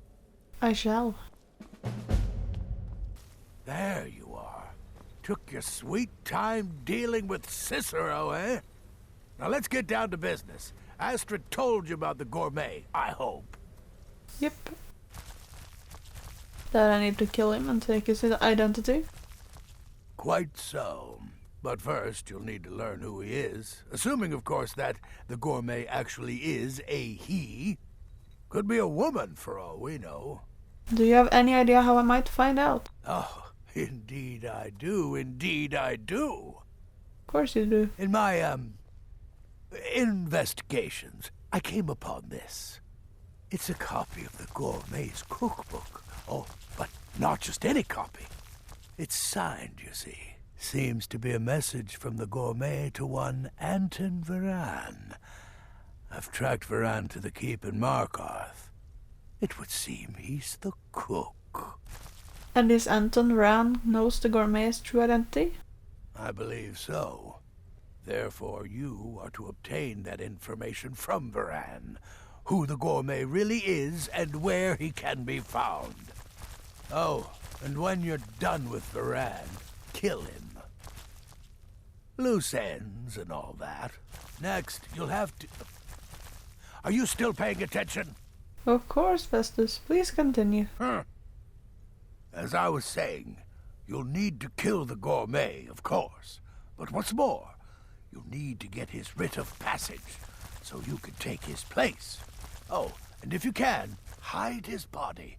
I shall. There you are. Took your sweet time dealing with Cicero, eh? Now let's get down to business. Astrid told you about the gourmet, I hope. Yep. That I need to kill him and take his identity? Quite so. But first, you'll need to learn who he is. Assuming, of course, that the gourmet actually is a he. Could be a woman, for all we know. Do you have any idea how I might find out? Oh, indeed I do. Indeed I do. Of course you do. In my, investigations, I came upon this. It's a copy of the gourmet's cookbook. Oh, but not just any copy. It's signed, you see. Seems to be a message from the gourmet to one Anton Varan. I've tracked Varan to the keep in Markarth. It would seem he's the cook. And this Anton Varan knows the gourmet's true identity? I believe so. Therefore, you are to obtain that information from Varan, who the gourmet really is and where he can be found. Oh, and when you're done with Varan, kill him. Loose ends and all that. Next, you'll have to... Are you still paying attention? Of course, Festus. Please continue. As I was saying, you'll need to kill the gourmet, of course. But what's more, you'll need to get his writ of passage, so you can take his place. Oh, and if you can, hide his body.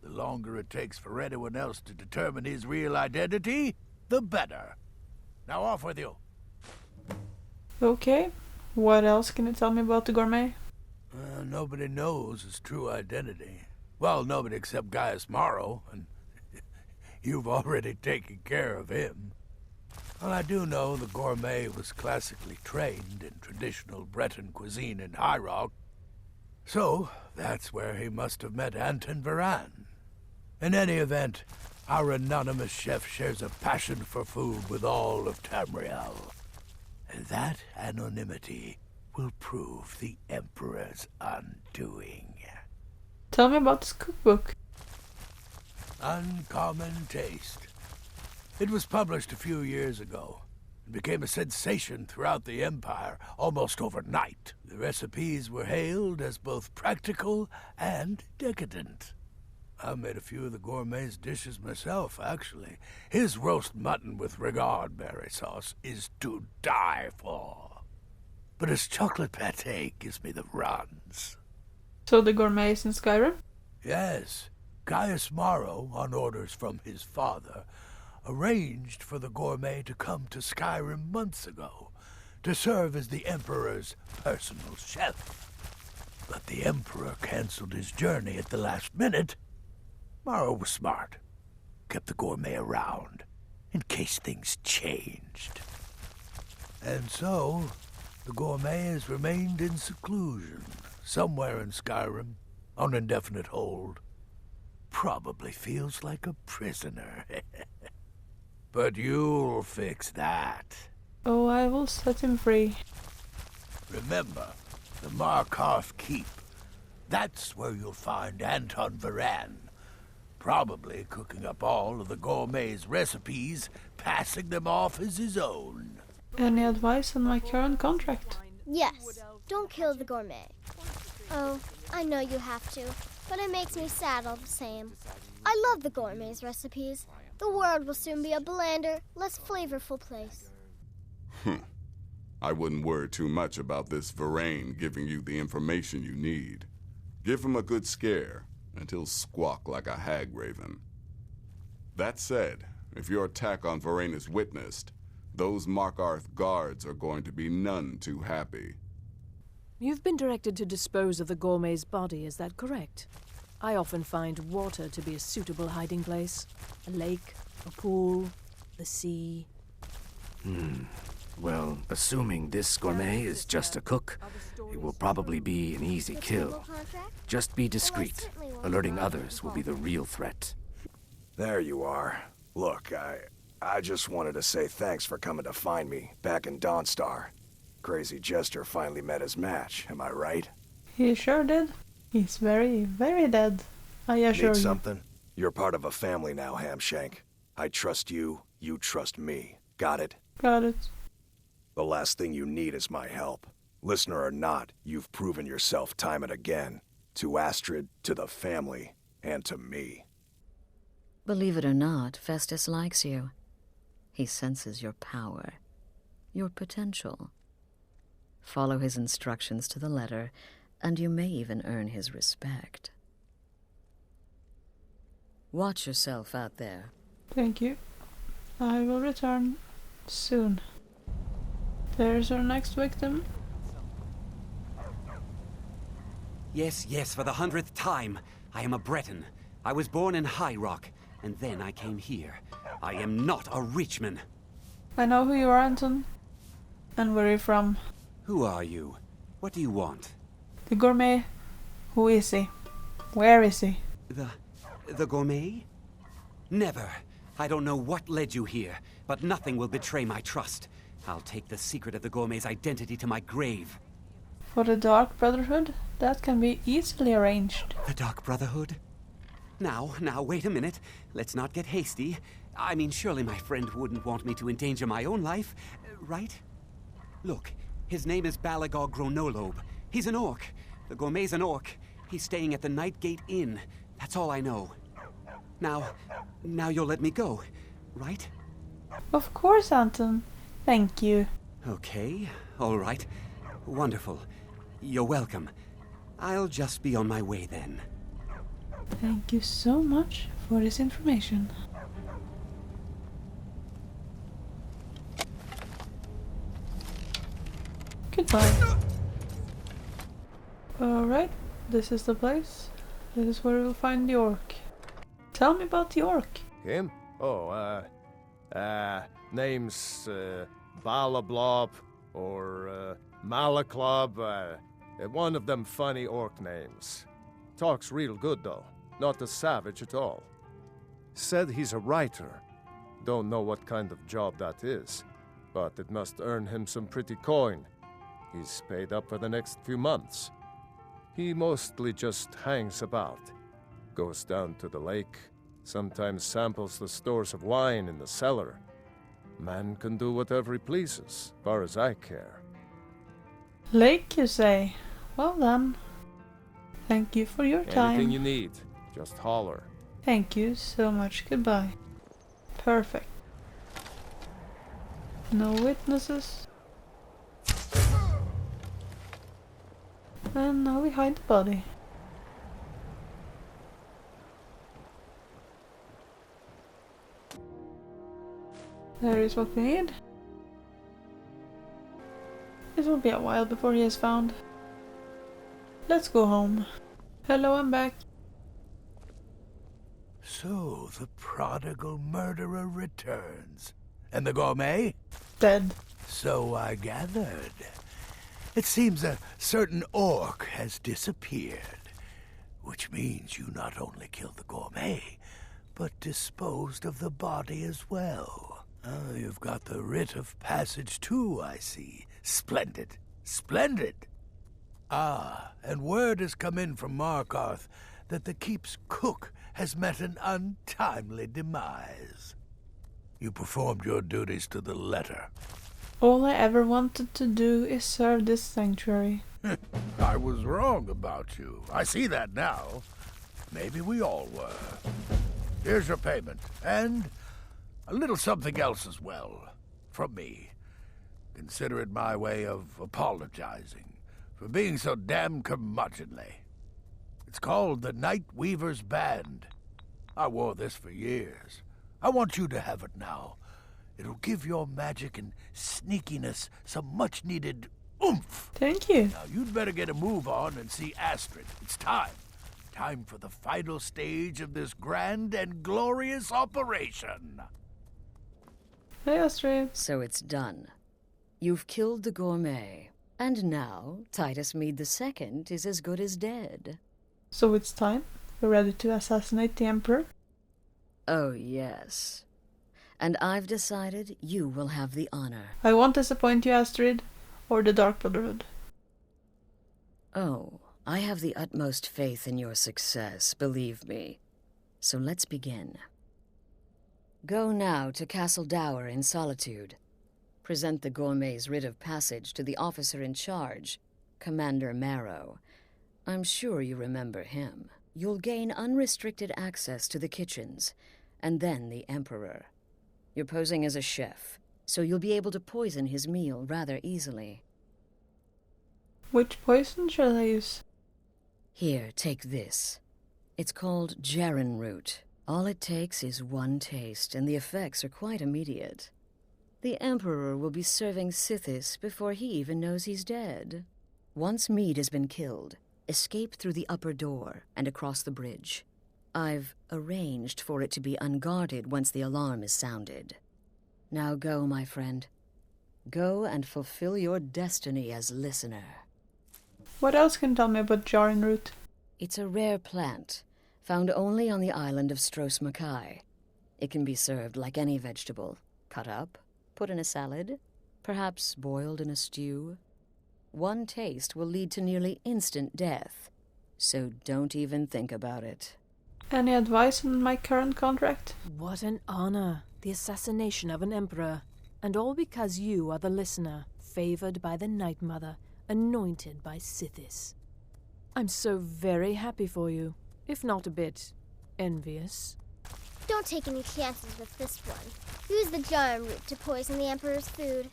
The longer it takes for anyone else to determine his real identity, the better. Now off with you. Okay. What else can you tell me about the gourmet? Nobody knows his true identity. Well, nobody except Gaius Maro, and you've already taken care of him. Well, I do know the gourmet was classically trained in traditional Breton cuisine in High Rock. So, that's where he must have met Anton Varan. In any event, our anonymous chef shares a passion for food with all of Tamriel. And that anonymity will prove the Emperor's undoing. Tell me about this cookbook. Uncommon Taste. It was published a few years ago and became a sensation throughout the Empire almost overnight. The recipes were hailed as both practical and decadent. I made a few of the gourmet's dishes myself, actually. His roast mutton with regard berry sauce is to die for. But his chocolate pâté gives me the runs. So the gourmet is in Skyrim? Yes. Gaius Maro, on orders from his father, arranged for the gourmet to come to Skyrim months ago to serve as the Emperor's personal chef. But the Emperor canceled his journey at the last minute. Maro was smart. Kept the gourmet around in case things changed. And so, the gourmet has remained in seclusion, somewhere in Skyrim, on indefinite hold. Probably feels like a prisoner. But you'll fix that. Oh, I will set him free. Remember, the Markarth Keep. That's where you'll find Anton Varan. Probably cooking up all of the gourmet's recipes, passing them off as his own. Any advice on my current contract? Yes. Don't kill the gourmet. Oh, I know you have to, but it makes me sad all the same. I love the gourmet's recipes. The world will soon be a blander, less flavorful place. I wouldn't worry too much about this Varane giving you the information you need. Give him a good scare, and he'll squawk like a hag raven. That said, if your attack on Varane is witnessed, those Markarth guards are going to be none too happy. You've been directed to dispose of the gourmet's body, is that correct? I often find water to be a suitable hiding place. A lake, a pool, the sea. Well, assuming this gourmet is just a cook, it will probably be an easy kill. Just be discreet. Alerting others will be the real threat. There you are. Look, I just wanted to say thanks for coming to find me back in Dawnstar. Crazy Jester finally met his match, am I right? He sure did. He's very, very dead. I assure Need you. something? You're part of a family now, Hamshank. I trust you, you trust me. Got it? Got it. The last thing you need is my help. Listener or not, you've proven yourself time and again. To Astrid, to the family, and to me. Believe it or not, Festus likes you. He senses your power, your potential. Follow his instructions to the letter, and you may even earn his respect. Watch yourself out there. Thank you. I will return soon. There's our next victim. Yes, yes, for the 100th time. I am a Breton. I was born in High Rock, and then I came here. I am not a Richman. I know who you are, Anton. And where are you from? Who are you? What do you want? The gourmet. Who is he? Where is he? The gourmet? Never. I don't know what led you here, but nothing will betray my trust. I'll take the secret of the gourmet's identity to my grave. For the Dark Brotherhood? That can be easily arranged. The Dark Brotherhood? Now, wait a minute. Let's not get hasty. I mean, surely my friend wouldn't want me to endanger my own life, right? Look, his name is Balagog Gronolobe. He's an orc. The gourmet's an orc. He's staying at the Nightgate Inn. That's all I know. Now you'll let me go, right? Of course, Anton. Thank you. Okay, all right. Wonderful. You're welcome. I'll just be on my way then. Thank you so much for this information. Goodbye. Alright, this is the place. This is where we'll find the orc. Tell me about the orc. Him? Oh, name's, Balablob, or, Malaclob, one of them funny orc names. Talks real good, though. Not a savage at all. Said he's a writer. Don't know what kind of job that is, but it must earn him some pretty coin. He's paid up for the next few months. He mostly just hangs about. Goes down to the lake, sometimes samples the stores of wine in the cellar. Man can do whatever he pleases, far as I care. Lake, you say? Well then. Thank you for your time. Anything you need, just holler. Thank you so much. Goodbye. Perfect. No witnesses. And now we hide the body. There is what we need. It will be a while before he is found. Let's go home. Hello, I'm back. So, the prodigal murderer returns. And the gourmet? Dead. So I gathered. It seems a certain orc has disappeared. Which means you not only killed the gourmet, but disposed of the body as well. You've got the writ of passage too, I see. Splendid. Splendid. Ah, and word has come in from Markarth that the keep's cook has met an untimely demise. You performed your duties to the letter. All I ever wanted to do is serve this sanctuary. I was wrong about you. I see that now. Maybe we all were. Here's your payment, and a little something else as well, from me. Consider it my way of apologizing for being so damn curmudgeonly. It's called the Night Weaver's Band. I wore this for years. I want you to have it now. It'll give your magic and sneakiness some much-needed oomph. Thank you. Now, you'd better get a move on and see Astrid. It's time. Time for the final stage of this grand and glorious operation. Hey, Astrid. So it's done. You've killed the gourmet. And now, Titus Mead II is as good as dead. So it's time? You're ready to assassinate the Emperor? Oh, yes. And I've decided you will have the honor. I won't disappoint you, Astrid, or the Dark Brotherhood. Oh, I have the utmost faith in your success, believe me. So let's begin. Go now to Castle Dower in Solitude. Present the gourmet's writ of passage to the officer in charge, Commander Marrow. I'm sure you remember him. You'll gain unrestricted access to the kitchens, and then the Emperor. You're posing as a chef, so you'll be able to poison his meal rather easily. Which poison shall I use? Here, take this. It's called Jarren root. All it takes is one taste, and the effects are quite immediate. The Emperor will be serving Sithis before he even knows he's dead. Once Mead has been killed, escape through the upper door and across the bridge. I've arranged for it to be unguarded once the alarm is sounded. Now go, my friend. Go and fulfill your destiny as listener. What else can you tell me about Jarren root? It's a rare plant, found only on the island of Stros Mackay. It can be served like any vegetable, cut up, put in a salad, perhaps boiled in a stew. One taste will lead to nearly instant death, so don't even think about it. Any advice on my current contract? What an honor, the assassination of an emperor, and all because you are the listener, favored by the Night Mother, anointed by Sithis. I'm so very happy for you, if not a bit envious. Don't take any chances with this one. Use the Jarren root to poison the Emperor's food.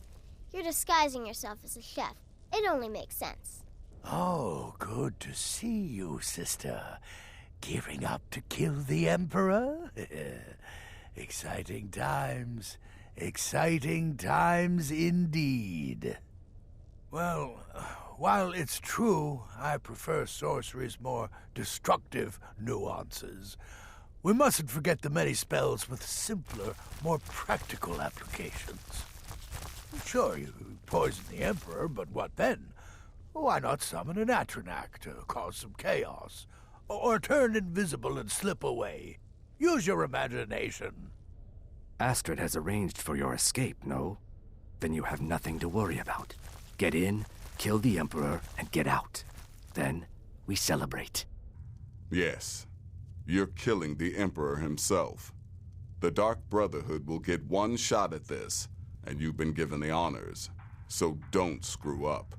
You're disguising yourself as a chef. It only makes sense. Oh, good to see you, sister. Gearing up to kill the Emperor? Exciting times. Exciting times indeed. Well, while it's true I prefer sorcery's more destructive nuances, we mustn't forget the many spells with simpler, more practical applications. Sure, you poison the Emperor, but what then? Why not summon an Atronak to cause some chaos? Or turn invisible and slip away? Use your imagination. Astrid has arranged for your escape, no? Then you have nothing to worry about. Get in, kill the Emperor, and get out. Then we celebrate. Yes. You're killing the Emperor himself. The Dark Brotherhood will get one shot at this, and you've been given the honors. So don't screw up.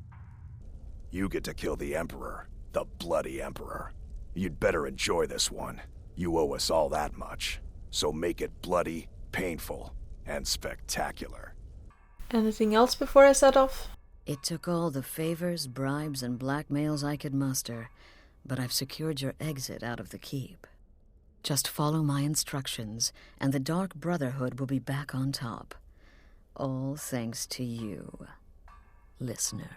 You get to kill the Emperor. The bloody Emperor. You'd better enjoy this one. You owe us all that much. So make it bloody, painful, and spectacular. Anything else before I set off? It took all the favors, bribes, and blackmails I could muster, but I've secured your exit out of the keep. Just follow my instructions, and the Dark Brotherhood will be back on top. All thanks to you, listener.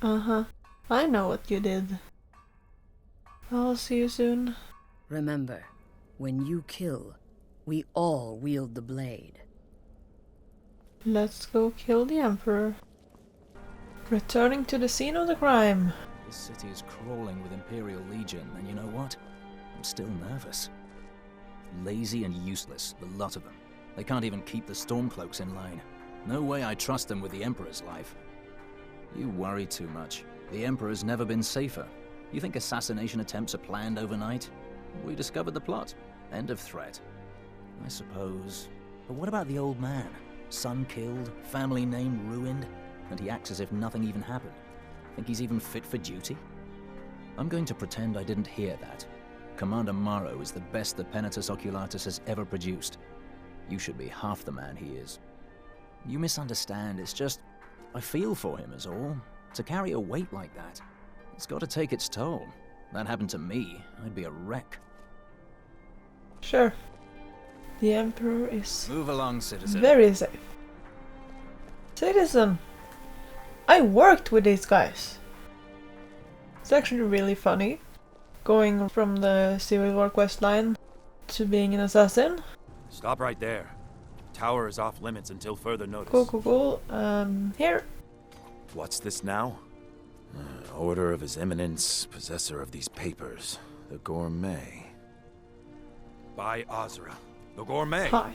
Uh-huh. I know what you did. I'll see you soon. Remember, when you kill, we all wield the blade. Let's go kill the Emperor. Returning to the scene of the crime. This city is crawling with Imperial Legion, and you know what? I'm still nervous. Lazy and useless, the lot of them. They can't even keep the Stormcloaks in line. No way I trust them with the Emperor's life. You worry too much. The Emperor's never been safer. You think assassination attempts are planned overnight? We discovered the plot. End of threat. I suppose. But what about the old man? Son killed, family name ruined, and he acts as if nothing even happened. Think he's even fit for duty? I'm going to pretend I didn't hear that. Commander Morrow is the best the Penitus Oculatus has ever produced. You should be half the man he is. You misunderstand, it's just... I feel for him is all. To carry a weight like that, it's got to take its toll. That happened to me, I'd be a wreck. Sure. The Emperor is... Move along, citizen. Very safe. Citizen! I worked with these guys. It's actually really funny. Going from the Civil War quest line to being an assassin. Stop right there. Tower is off limits until further notice. Cool. Here. What's this now? Order of His Eminence, possessor of these papers. The Gourmet. By Azra. The Gourmet. Hi.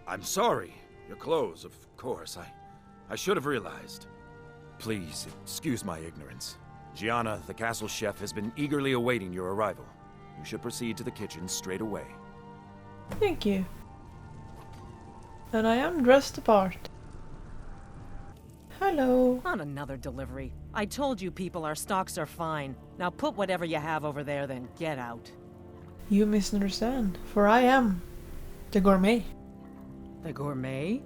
I'm sorry. Your clothes, of course. I should have realized. Please, excuse my ignorance. Gianna, the castle chef, has been eagerly awaiting your arrival. You should proceed to the kitchen straight away. Thank you. And I am dressed apart. Hello. On another delivery. I told you people our stocks are fine. Now put whatever you have over there, then get out. You misunderstand, for I am the gourmet. The gourmet?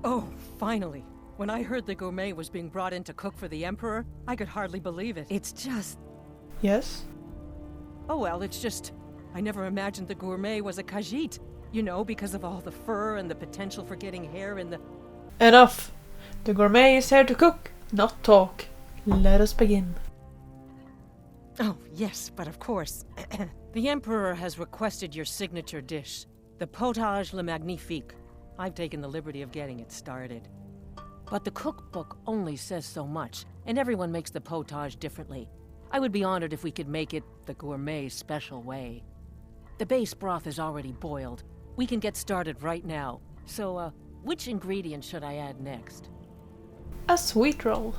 Oh, finally. When I heard the gourmet was being brought in to cook for the Emperor, I could hardly believe it. It's just... Yes? Oh well, it's just... I never imagined the gourmet was a Khajiit. You know, because of all the fur and the potential for getting hair in the... Enough! The gourmet is here to cook, not talk. Let us begin. Oh, yes, but of course. The Emperor has requested your signature dish, the potage le magnifique. I've taken the liberty of getting it started. But the cookbook only says so much, and everyone makes the potage differently. I would be honored if we could make it the gourmet special way. The base broth is already boiled. We can get started right now. So, which ingredient should I add next? A sweet roll.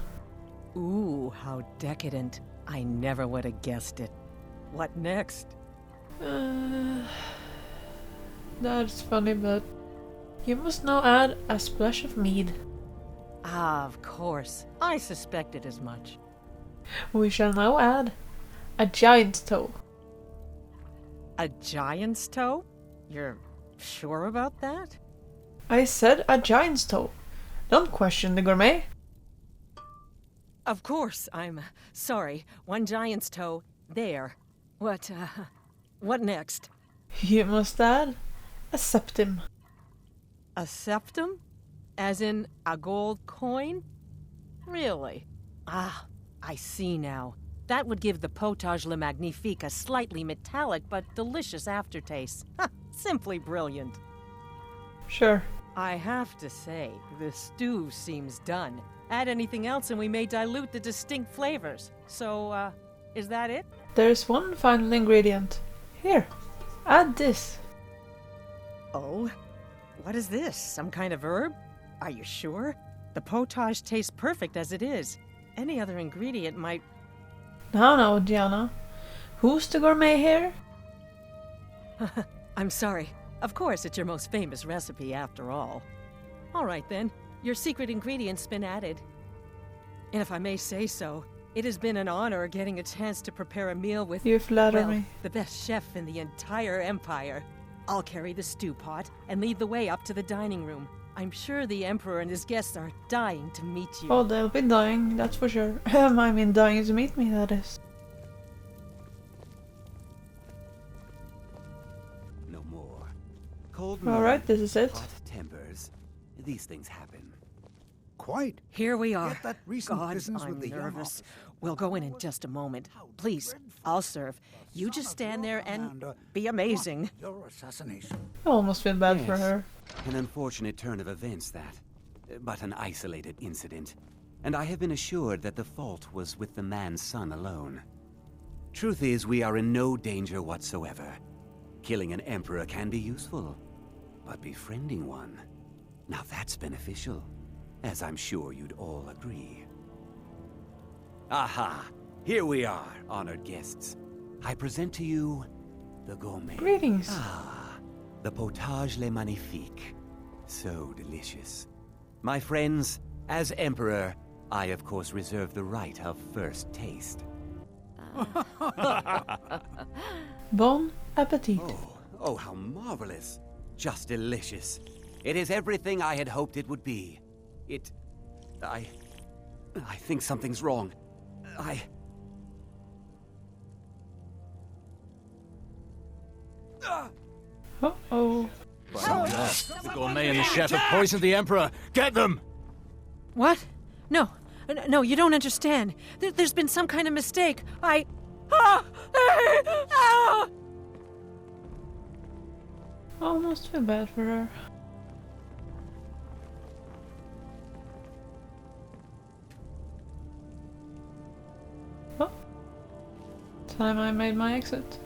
Ooh, how decadent. I never would have guessed it. What next? That's funny, but you must now add a splash of mead. Ah, of course. I suspected as much. We shall now add a giant's toe. A giant's toe? You're sure about that? I said a giant's toe. Don't question the gourmet. Of course, I'm sorry. One giant's toe, there. What next? You must add a septim. A septum? As in a gold coin? Really? Ah, I see now. That would give the potage le magnifique a slightly metallic but delicious aftertaste. Simply brilliant. Sure. I have to say, the stew seems done. Add anything else and we may dilute the distinct flavors. So, is that it? There's one final ingredient. Here, add this. Oh? What is this? Some kind of herb? Are you sure? The potage tastes perfect as it is. Any other ingredient might... Now, Gianna. Who's the gourmet here? I'm sorry. Of course, it's your most famous recipe after all. All right then. Your secret ingredient's been added. And if I may say so, it has been an honor getting a chance to prepare a meal with... You flatter me. The best chef in the entire empire. I'll carry the stew pot and lead the way up to the dining room. I'm sure the Emperor and his guests are dying to meet you. Oh, they'll be dying, that's for sure. I mean, dying to meet me, that is. No more. Cold Alright, this is it. hot tempers. These things happen. Quite. Here we are. Get that recent God, business I'm with the young nervous. officer. We'll go in just a moment. Please, I'll serve. You just stand there and be amazing. Your assassination. I almost feel bad for her. An unfortunate turn of events, that. But an isolated incident. And I have been assured that the fault was with the man's son alone. Truth is, we are in no danger whatsoever. Killing an emperor can be useful. But befriending one... now that's beneficial. As I'm sure you'd all agree. Aha! Here we are, honored guests. I present to you... the gourmet. Greetings. Ah, the potage le magnifique. So delicious. My friends, as Emperor, I of course reserve the right of first taste. Bon appetit. Oh, how marvelous. Just delicious. It is everything I had hoped it would be. I think something's wrong. Uh-oh. The gourmet and the chef have poisoned the Emperor. Get them! What? No, you don't understand. There's been some kind of mistake. I almost feel bad for her. Oh. Time I made my exit.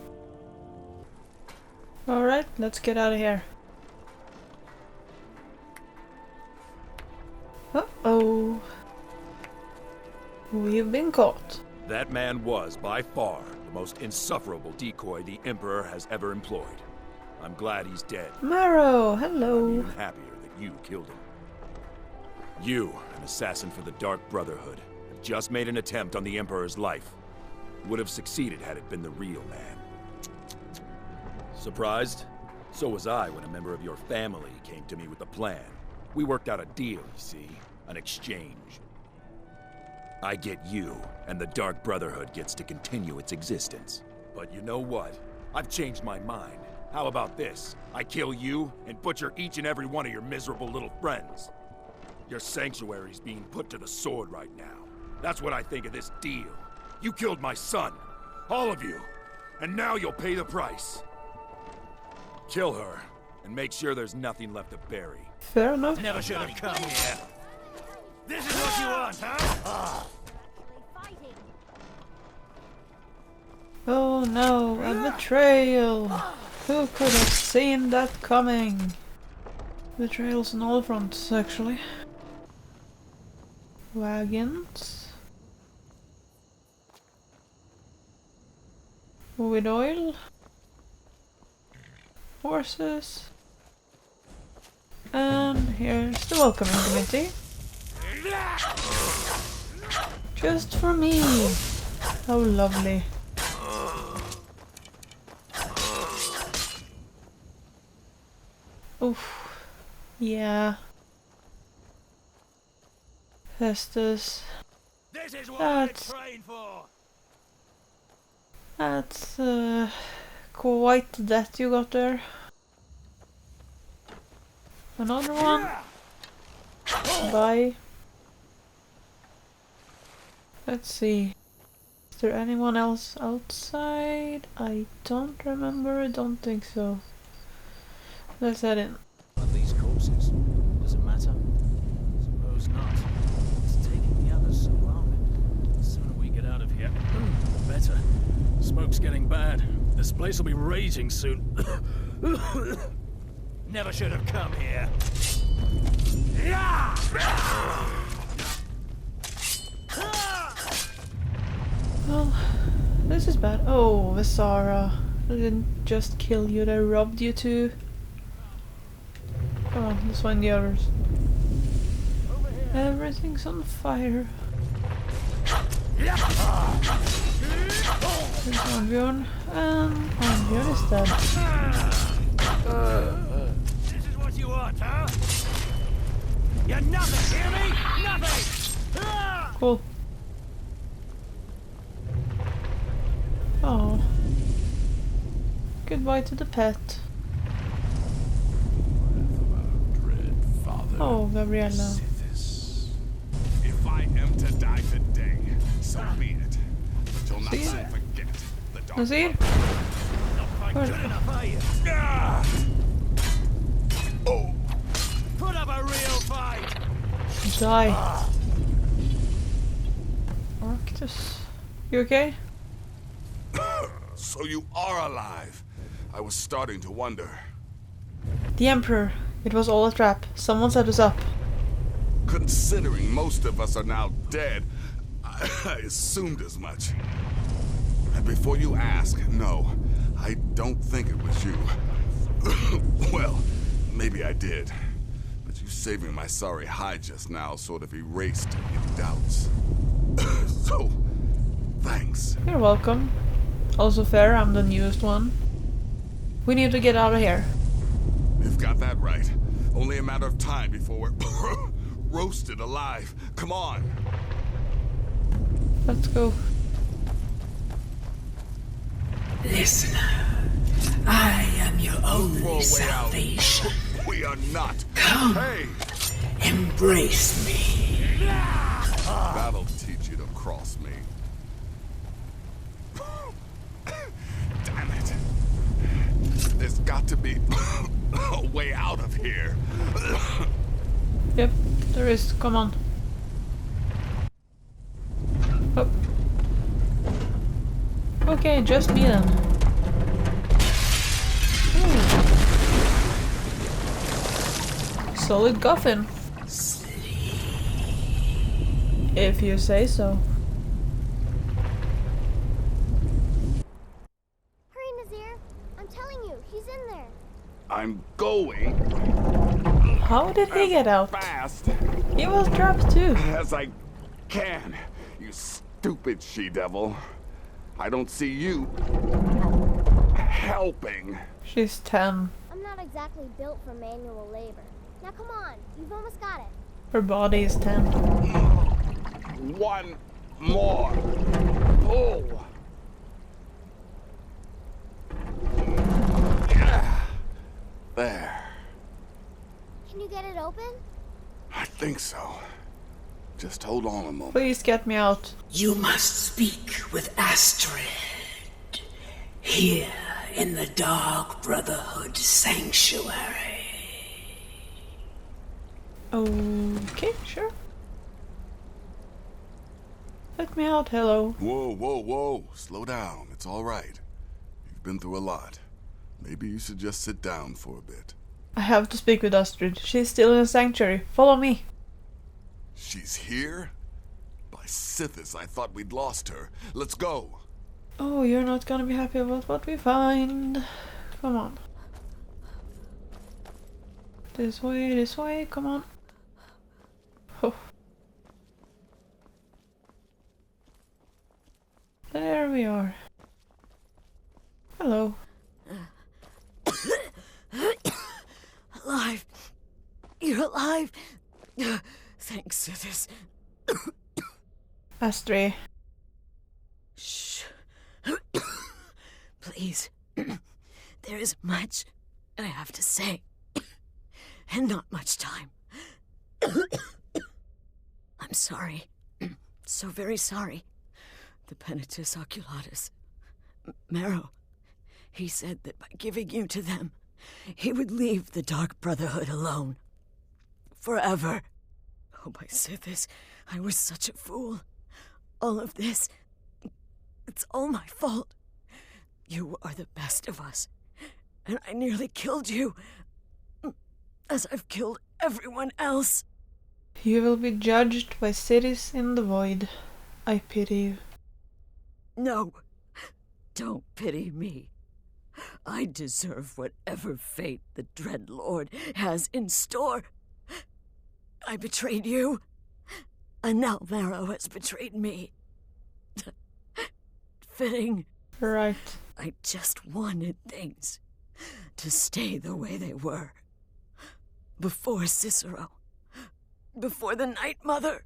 Alright, let's get out of here. Uh-oh. We you've been caught. That man was, by far, the most insufferable decoy the Emperor has ever employed. I'm glad he's dead. Marrow, hello. I'm even happier that you killed him. You, an assassin for the Dark Brotherhood, have just made an attempt on the Emperor's life. You would have succeeded had it been the real man. Surprised? So was I when a member of your family came to me with a plan. We worked out a deal, you see. An exchange. I get you, and the Dark Brotherhood gets to continue its existence. But you know what? I've changed my mind. How about this? I kill you, and butcher each and every one of your miserable little friends. Your sanctuary's being put to the sword right now. That's what I think of this deal. You killed my son. All of you. And now you'll pay the price. Kill her, and make sure there's nothing left to bury. Fair enough. Never should have come here. This is what you want, huh? Oh no, a betrayal. Who could have seen that coming? Betrayals on all fronts, actually. Wagons. With oil. Horses. And here's the welcoming committee. Just for me. How lovely. Oof. Yeah. Festus. This is what I trained for. That's quite the death you got there. Another one. Bye. Let's see. Is there anyone else outside? I don't remember. I don't think so. Let's head in. One of these corpses. Does it matter? Suppose not. It's taking the others so long. The sooner we get out of here, the better. Smoke's getting bad. This place will be raging soon. Never should have come here. Well, this is bad. Oh, Visara. They didn't just kill you, they robbed you too. Come on, let's find the others. Everything's on fire. There's Arnbjorn, and Arnbjorn is dead. This is what you want, huh? You're nothing, hear me? Nothing! Cool. Oh. Goodbye to the pet. Oh, Gabriella. If I am to die today, so be it. But you'll not See? soon forget the dark. See? Oh. Put up a real fight! Die. Arctus. You okay? So you are alive. I was starting to wonder. The Emperor. It was all a trap. Someone set us up. Considering most of us are now dead, I assumed as much. And before you ask, no, I don't think it was you. Well, maybe I did. But you saving my sorry hide just now sort of erased any doubts. So, thanks. You're welcome. Also fair, I'm the newest one. We need to get out of here. You've got that right. Only a matter of time before we're roasted alive. Come on. Let's go. Listener, I am your only salvation. We are not. Come, hey, embrace me. That'll teach you to cross me. Damn it. There's got to be a way out of here. Yep, there is. Come on. Oh. Okay, just me then. Solid coffin. If you say so. He's in there. I'm going. How did he get out? Fast He was trapped too. as I can. You stupid she-devil. I don't see you helping. She's 10. I'm not exactly built for manual labor. Now come on, you've almost got it. Her body is 10. One more pull. There. Can you get it open? I think so. Just hold on a moment. Please get me out. You must speak with Astrid. Here in the Dark Brotherhood Sanctuary. Okay, sure. Let me out, hello. Whoa, whoa, whoa. Slow down. It's all right. You've been through a lot. Maybe you should just sit down for a bit. I have to speak with Astrid. She's still in the sanctuary. Follow me. She's here? By Sithis, I thought we'd lost her. Let's go. Oh, you're not gonna be happy about what we find. Come on. This way, come on. Oh. There we are. Hello. Alive. You're alive. Thanks, Sithis. Astrid. Shh. Please. There is much I have to say. And not much time. I'm sorry. So very sorry. The Penitus Oculatus. Marrow. He said that by giving you to them, he would leave the Dark Brotherhood alone. Forever. Oh, my Sithis, I was such a fool. All of this, it's all my fault. You are the best of us, and I nearly killed you, as I've killed everyone else. You will be judged by cities in the void. I pity you. No, don't pity me. I deserve whatever fate the Dread Lord has in store. I betrayed you, and now Marrow has betrayed me. Fitting. Right. I just wanted things to stay the way they were. Before Cicero. Before the Night Mother.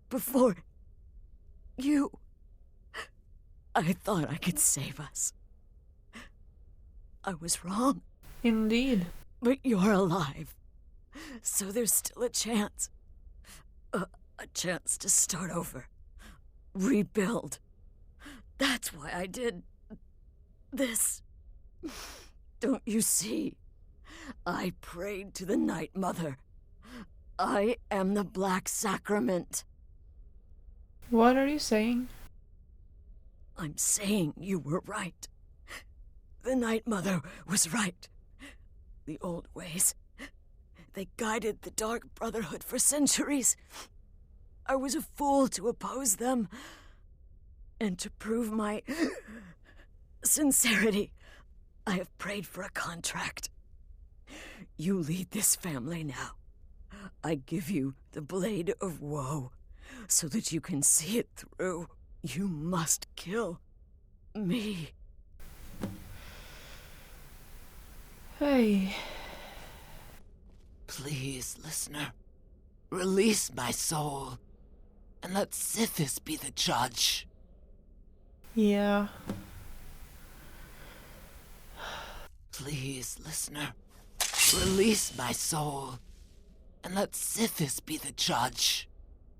Before you. I thought I could save us. I was wrong. Indeed. But you're alive. So there's still a chance. A chance to start over. Rebuild. That's why I did this. Don't you see? I prayed to the Night Mother. I am the Black Sacrament. What are you saying? I'm saying you were right. The Night Mother was right. The old ways. They guided the Dark Brotherhood for centuries. I was a fool to oppose them. And to prove my sincerity, I have prayed for a contract. You lead this family now. I give you the Blade of Woe, so that you can see it through. You must kill me. Hey. Please, listener, release my soul, and let Sithis be the judge. Yeah. Please, listener, release my soul, and let Sithis be the judge.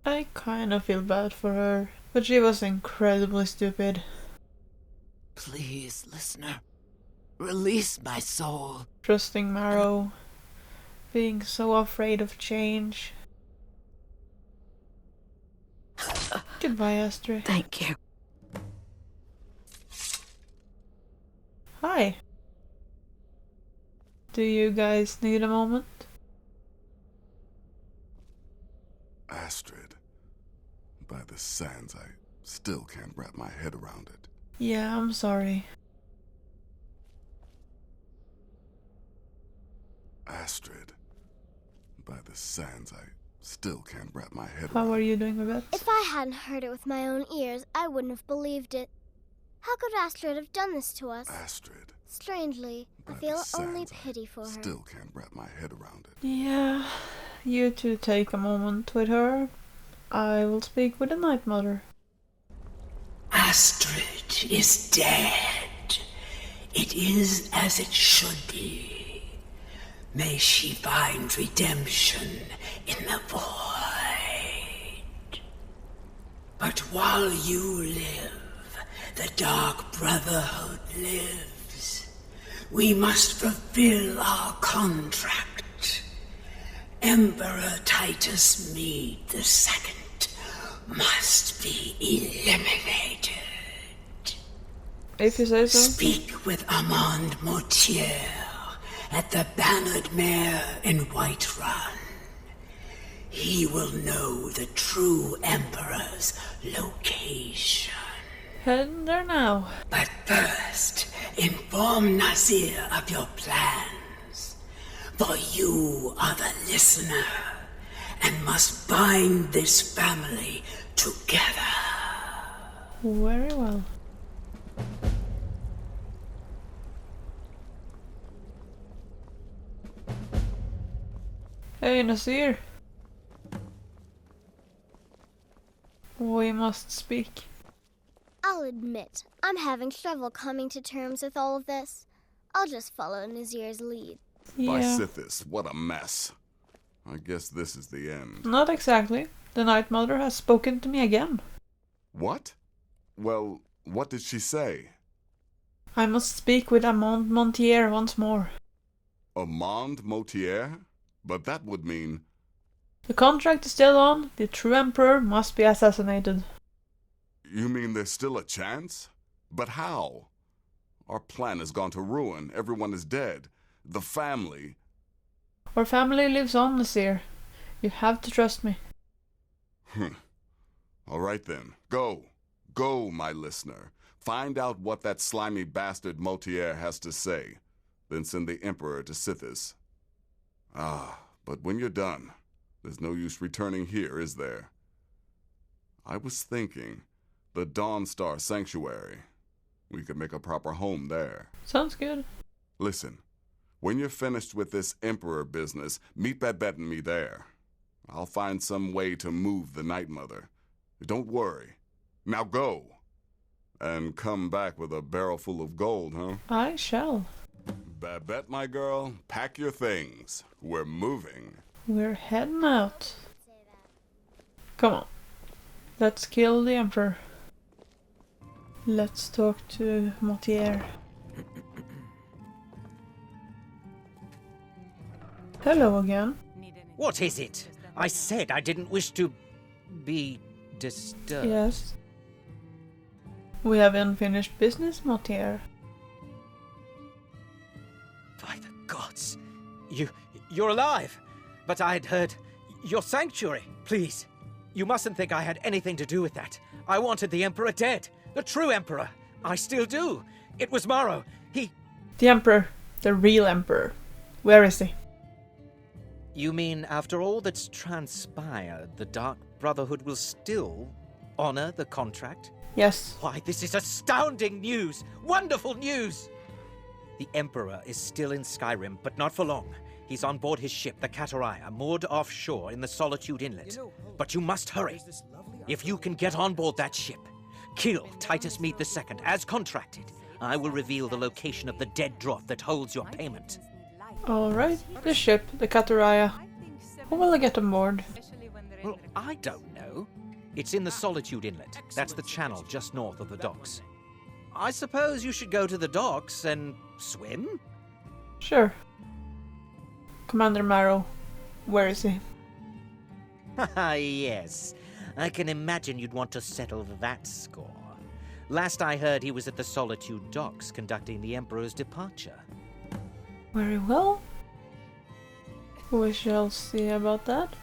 I kind of feel bad for her, but she was incredibly stupid. Please, listener, release my soul. Trusting Marrow, being so afraid of change. Goodbye, Astrid. Thank you. Hi. Do you guys need a moment? Astrid. By the sands, I still can't wrap my head around it. Yeah, I'm sorry. Astrid. By the sands, I still can't wrap my head How around. are you doing with that? If I hadn't heard it with my own ears, I wouldn't have believed it. How could Astrid have done this to us? Astrid. Strangely, I feel only pity for her. Still can't wrap my head around it. Yeah, you two take a moment with her. I will speak with the Night Mother. Astrid is dead. It is as it should be. May she find redemption in the void. But while you live, the Dark Brotherhood lives. We must fulfill our contract. Emperor Titus Mede II must be eliminated. If you say so. Speak with Armand Mortier at the Bannered Mare in Whiterun. He will know the true Emperor's location. Head there now. But first, inform Nazir of your plans. For you are the listener, and must bind this family together. Very well. Hey, Nasir. We must speak. I'll admit, I'm having trouble coming to terms with all of this. I'll just follow Nazir's lead. By Yeah. Sithis, what a mess. I guess this is the end. Not exactly. The Night Mother has spoken to me again. What? Well, what did she say? I must speak with Armand Montier once more. Armand Mortier? But that would mean... The contract is still on. The true Emperor must be assassinated. You mean there's still a chance? But how? Our plan has gone to ruin. Everyone is dead. The family... Our family lives on, Nasir. You have to trust me. All right then. Go. Go, my listener. Find out what that slimy bastard Mortier has to say. Then send the Emperor to Sithis. But when you're done, there's no use returning here, is there? I was thinking, the Dawnstar Sanctuary. We could make a proper home there. Sounds good. Listen, when you're finished with this Emperor business, meet Babette and me there. I'll find some way to move the Night Mother. Don't worry. Now go. And come back with a barrel full of gold, huh? I shall. Babette, my girl, pack your things. We're moving. We're heading out. Come on. Let's kill the Emperor. Let's talk to Mortier. Hello again. What is it? I said I didn't wish to be disturbed. Yes. We have unfinished business, Mortier. By the gods. You're alive. But I'd heard your sanctuary. Please. You mustn't think I had anything to do with that. I wanted the Emperor dead. The true Emperor. I still do. It was Morrow. He... The Emperor. The real Emperor. Where is he? You mean after all that's transpired, the Dark Brotherhood will still honor the contract? Yes. Why, this is astounding news! Wonderful news! The Emperor is still in Skyrim, but not for long. He's on board his ship, the Kataraya, moored offshore in the Solitude Inlet. But you must hurry. If you can get on board that ship, kill Titus Mede II as contracted. I will reveal the location of the dead dwarf that holds your payment. Alright, the ship, the Kataraya. Who will I get on board? Well, I don't know. It's in the Solitude Inlet. That's the channel just north of the docks. I suppose you should go to the docks and swim? Sure. Commander Marrow, where is he? Haha, yes. I can imagine you'd want to settle that score. Last I heard, he was at the Solitude docks conducting the Emperor's departure. Very well. We shall see about that.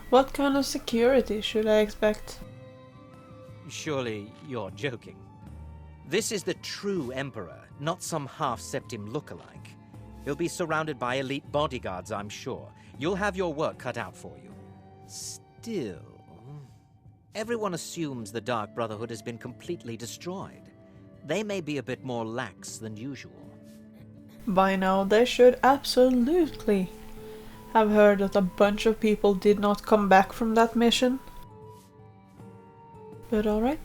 What kind of security should I expect? Surely you're joking. This is the true Emperor, not some half-septim lookalike. He'll be surrounded by elite bodyguards, I'm sure. You'll have your work cut out for you. Still, everyone assumes the Dark Brotherhood has been completely destroyed. They may be a bit more lax than usual. By now they should absolutely have heard that a bunch of people did not come back from that mission. But alright.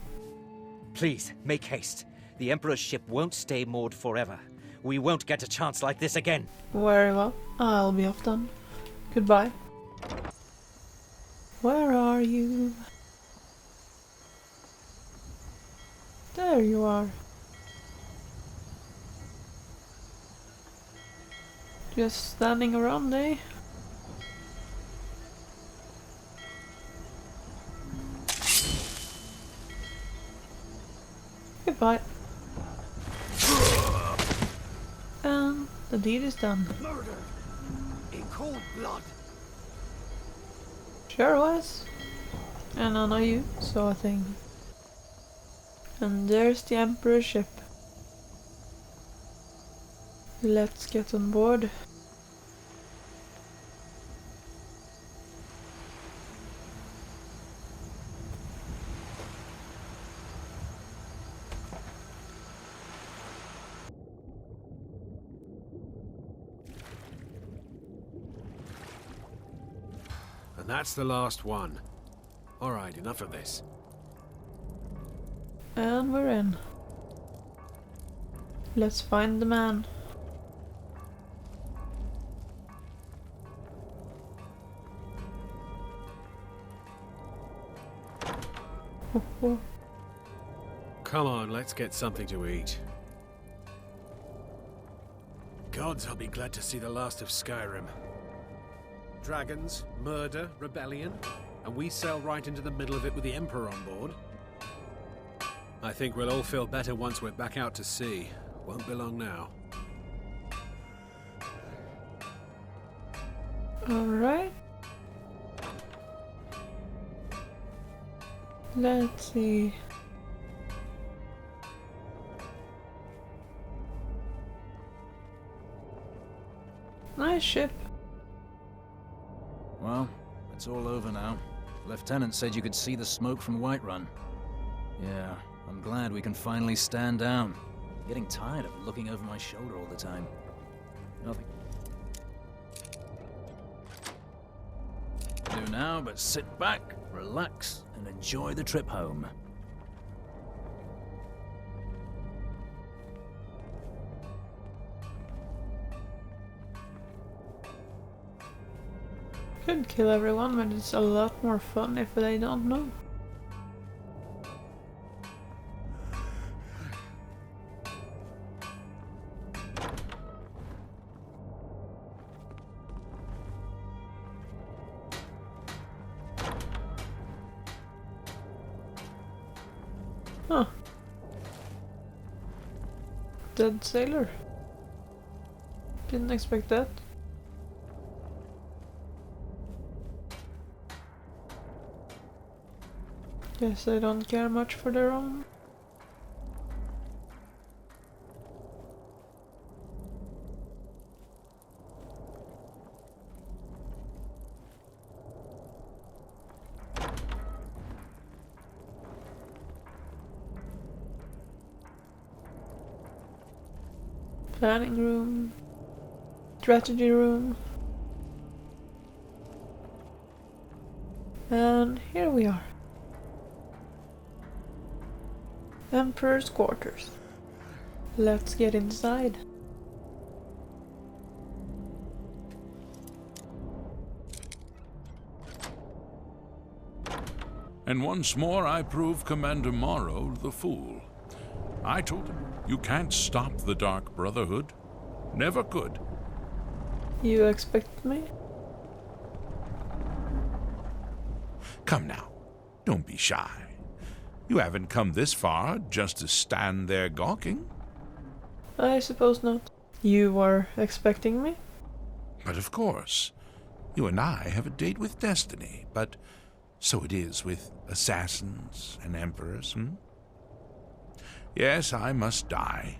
Please, make haste. The Emperor's ship won't stay moored forever. We won't get a chance like this again. Very well. I'll be off then. Goodbye. Where are you? There you are. Just standing around, eh? Goodbye. And the deed is done. Murder in cold blood. Sure was. And none of you saw a thing. And there's the Emperor's ship. Let's get on board. And that's the last one. Alright, enough of this. And we're in. Let's find the man. Come on, let's get something to eat. Gods, I'll be glad to see the last of Skyrim. Dragons, murder, rebellion, and we sail right into the middle of it with the Emperor on board. I think we'll all feel better once we're back out to sea. Won't be long now. Alright. Let's see. Nice ship. Well, it's all over now. Lieutenant said you could see the smoke from Whiterun. Yeah, I'm glad we can finally stand down. I'm getting tired of looking over my shoulder all the time. Nothing to do now but sit back, relax, and enjoy the trip home. Could kill everyone, but it's a lot more fun if they don't know. Huh. Dead sailor. Didn't expect that. Guess they don't care much for their own. Planning room, strategy room, and here we are. Emperor's quarters. Let's get inside. And once more I prove Commander Morrow the fool. I told him, you can't stop the Dark Brotherhood. Never could. You expect me? Come now, don't be shy. You haven't come this far just to stand there gawking. I suppose not. You were expecting me? But of course. You and I have a date with destiny, but so it is with assassins and emperors, Yes, I must die,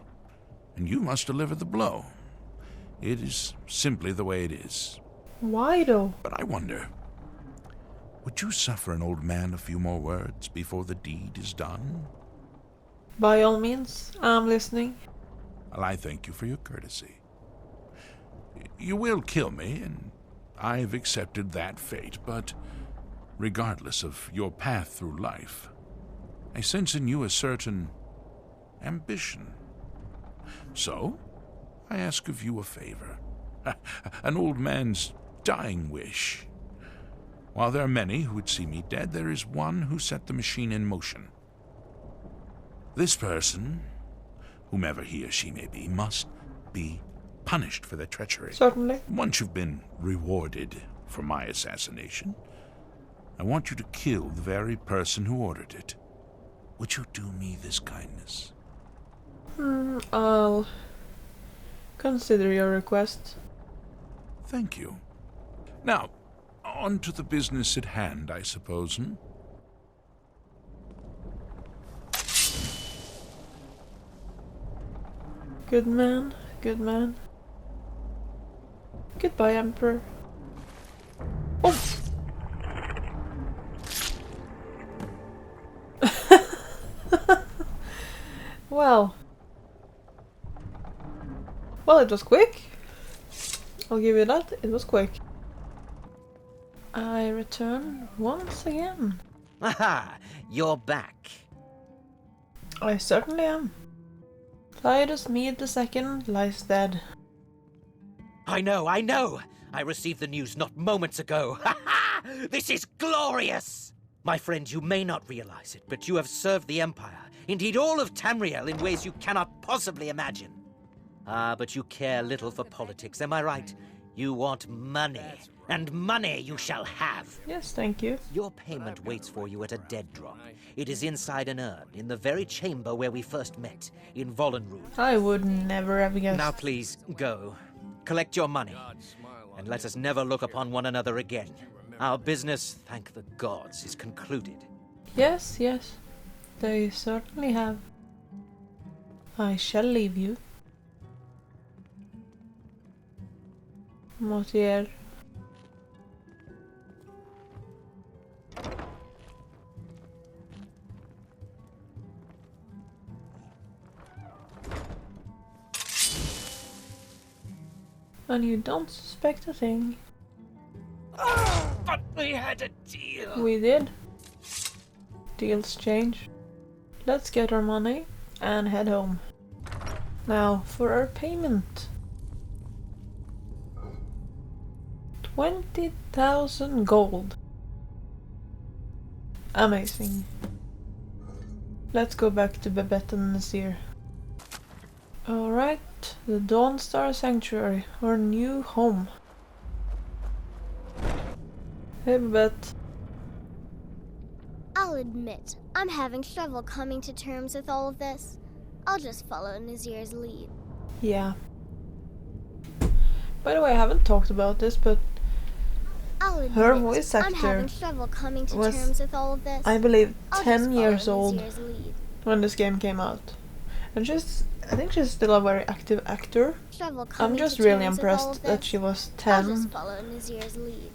and you must deliver the blow. It is simply the way it is. Why though? But I wonder, would you suffer an old man a few more words before the deed is done? By all means, I'm listening. Well, I thank you for your courtesy. You will kill me, and I've accepted that fate, but regardless of your path through life, I sense in you a certain ambition. So, I ask of you a favor. An old man's dying wish. While there are many who would see me dead, there is one who set the machine in motion. This person, whomever he or she may be, must be punished for their treachery. Certainly. Once you've been rewarded for my assassination, I want you to kill the very person who ordered it. Would you do me this kindness? I'll consider your request. Thank you. Now, on to the business at hand, I suppose, Good man, good man. Goodbye, Emperor. Oh! Well, it was quick. I'll give you that. It was quick. I return once again. Aha! You're back. I certainly am. Titus Mead II lies dead. I know! I received the news not moments ago. Ha ha! This is glorious! My friend, you may not realize it, but you have served the Empire, indeed all of Tamriel, in ways you cannot possibly imagine. Ah, but you care little for politics, am I right? You want money, and money you shall have. Yes, thank you. Your payment waits for you at a dead drop. It is inside an urn, in the very chamber where we first met, in Vollenrood. I would never have guessed. Now please, go. Collect your money, and let us never look upon one another again. Our business, thank the gods, is concluded. Yes, they certainly have. I shall leave you. Mortier. And you don't suspect a thing. But we had a deal. We did. Deals change. Let's get our money and head home. Now for our payment. 20,000 gold. Amazing. Let's go back to Babette and Nasir. Alright, the Dawnstar Sanctuary, our new home. Hey Babette. I'll admit, I'm having trouble coming to terms with all of this. I'll just follow Nazir's lead. Yeah. By the way, I haven't talked about this, but I'll admit, her voice I'm actor having trouble coming to was, terms with all of this. I believe, I'll 10 just years follow old Nazir's lead. when this game came out. And I think she's still a very active actor. I'm just really impressed that she was 10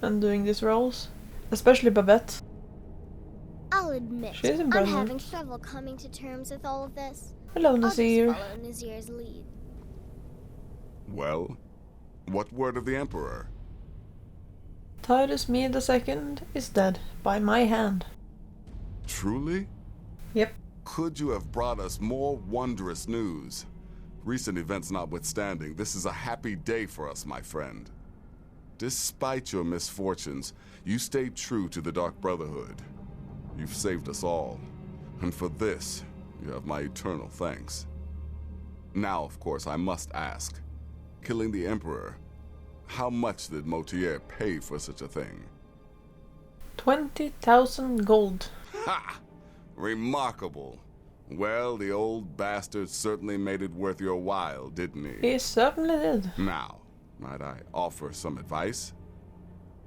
and doing these roles. Especially Babette. I'll admit, She's I'm impressive. having trouble coming to terms with all of this. Hello, Nazir. I'll just follow Nazir's lead. Well, what word of the Emperor? Titus Mead II is dead by my hand. Truly? Yep. Could you have brought us more wondrous news? Recent events notwithstanding, this is a happy day for us, my friend. Despite your misfortunes, you stayed true to the Dark Brotherhood. You've saved us all, and for this, you have my eternal thanks. Now, of course, I must ask, killing the Emperor, how much did Motier pay for such a thing? 20,000 gold. Ha! Remarkable. Well, the old bastard certainly made it worth your while, didn't he? He certainly did. Now, might I offer some advice?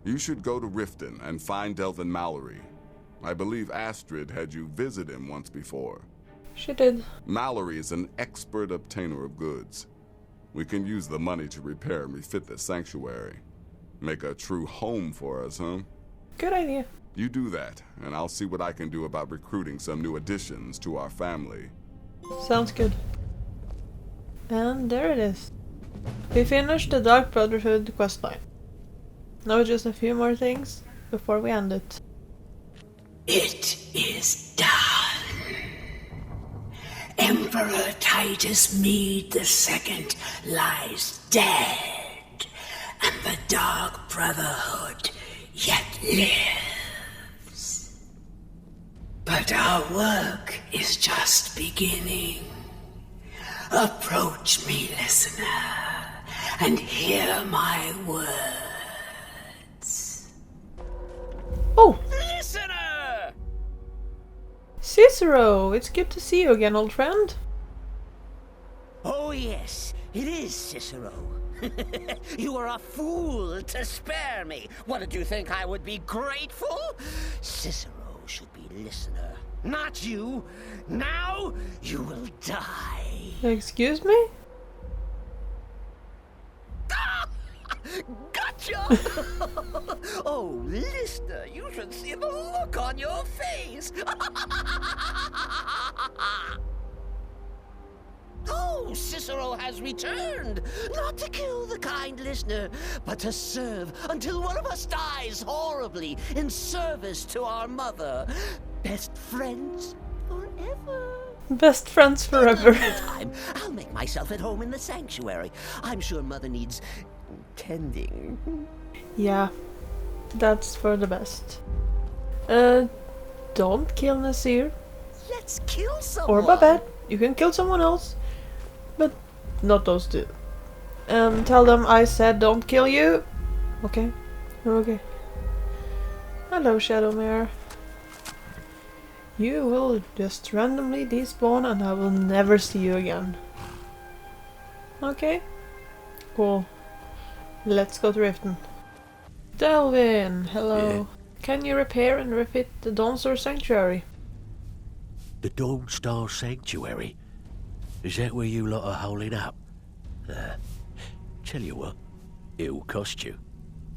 You should go to Riften and find Delvin Mallory. I believe Astrid had you visit him once before. She did. Mallory is an expert obtainer of goods. We can use the money to repair and refit the sanctuary. Make a true home for us, huh? Good idea. You do that, and I'll see what I can do about recruiting some new additions to our family. Sounds good. And there it is. We finished the Dark Brotherhood questline. Now just a few more things before we end it. It is done. Emperor Titus Mede II lies dead, and the Dark Brotherhood yet lives. But our work is just beginning. Approach me, listener, and hear my words. Oh! Listener! Cicero! It's good to see you again, old friend. Oh yes, it is Cicero. You are a fool to spare me. What, did you think I would be grateful? Cicero should be listener, not you. Now you will die. Excuse me? Gotcha! Oh, listener, you should see the look on your face. Oh, Cicero has returned, not to kill the kind listener, but to serve until one of us dies horribly in service to our mother. Best friends forever. Best friends forever. Time, I'll make myself at home in the sanctuary. I'm sure Mother needs tending. Yeah, that's for the best. Don't kill Nasir. Let's kill someone. Or Babette. You can kill someone else. But not those two. Tell them I said don't kill you. Okay? You're okay. Hello, Shadowmare. You will just randomly despawn and I will never see you again. Okay? Cool. Let's go to Riften. Delvin, hello. Yeah. Can you repair and refit the Dawnstar Sanctuary? The Dawnstar Sanctuary? Is that where you lot are holding up? Tell you what, it'll cost you.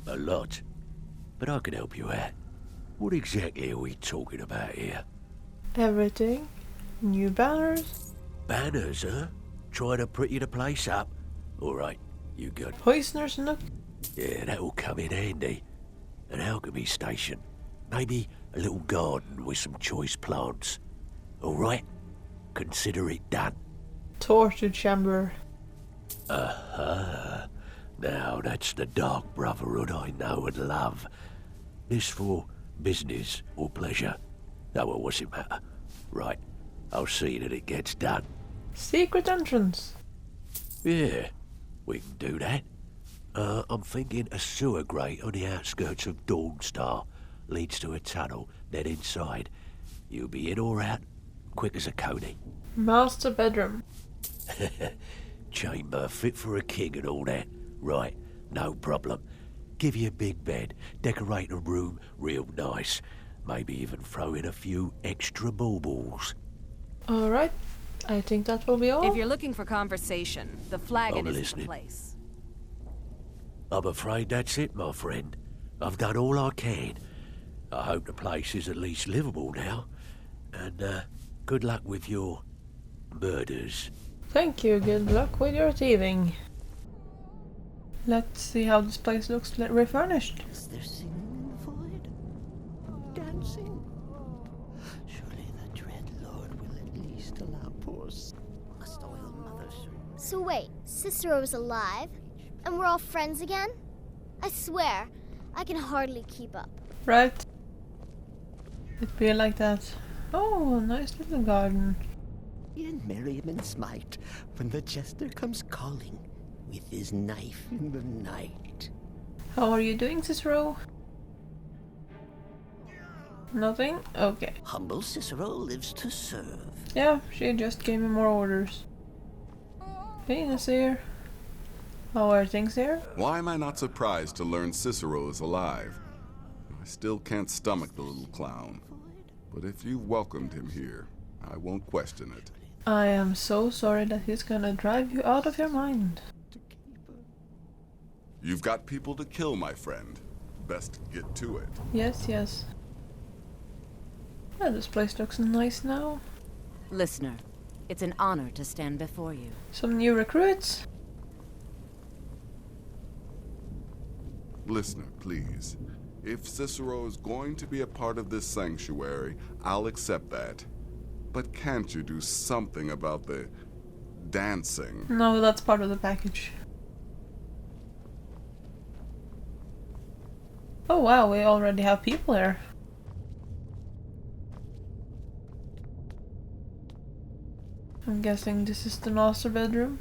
A lot. But I can help you out. What exactly are we talking about here? Everything. New banners. Banners, huh? Trying to pretty the place up? Alright, you good. Poisoner's Nook. Yeah, that'll come in handy. An alchemy station. Maybe a little garden with some choice plants. Alright? Consider it done. Torture chamber. Uh-huh. Now that's the Dark Brotherhood I know and love. This for business or pleasure? Oh, well, what's it matter? Right, I'll see that it gets done. Secret entrance. Yeah, we can do that. I'm thinking a sewer grate on the outskirts of Dawnstar leads to a tunnel, then inside. You'll be in or out, quick as a coney. Master bedroom. Chamber fit for a king and all that. Right, no problem. Give you a big bed, decorate a room real nice. Maybe even throw in a few extra baubles. Alright, I think that will be all. If you're looking for conversation, the flagon I'm is the listening. place. I'm afraid that's it, my friend. I've done all I can. I hope the place is at least livable now. And, good luck with your murders. Thank you, good luck with your thieving. Let's see how this place looks refurnished. Is there singing in the void? Dancing? Surely the dread Lord will at least allow poor must oil mother's. So wait, Cicero's alive? And we're all friends again? I swear, I can hardly keep up. Right. It'd be like that. Oh, nice little garden. In merriment's might, when the jester comes calling with his knife in the night. How are you doing, Cicero? Nothing? Okay. Humble Cicero lives to serve. Yeah, she just gave me more orders. Hey, Nasir. How are things here? Why am I not surprised to learn Cicero is alive? I still can't stomach the little clown. But if you welcomed him here, I won't question it. I am so sorry that he's gonna drive you out of your mind. You've got people to kill, my friend. Best get to it. Yes, yes. Yeah, this place looks nice now. Listener, it's an honor to stand before you. Some new recruits. Listener, please. If Cicero is going to be a part of this sanctuary, I'll accept that. But can't you do something about the dancing? No, that's part of the package. Oh wow, we already have people here. I'm guessing this is the master bedroom.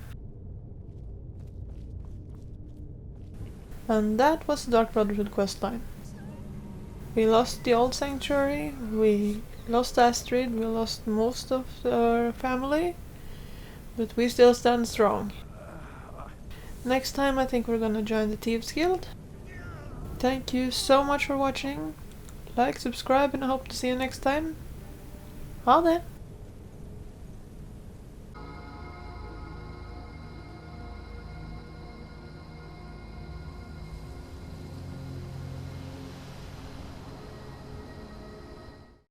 And that was the Dark Brotherhood questline. We lost the old sanctuary, we lost Astrid, we lost most of our family, but we still stand strong. Next time I think we're gonna join the Thieves Guild. Thank you so much for watching. Like, subscribe, and I hope to see you next time. Ha det!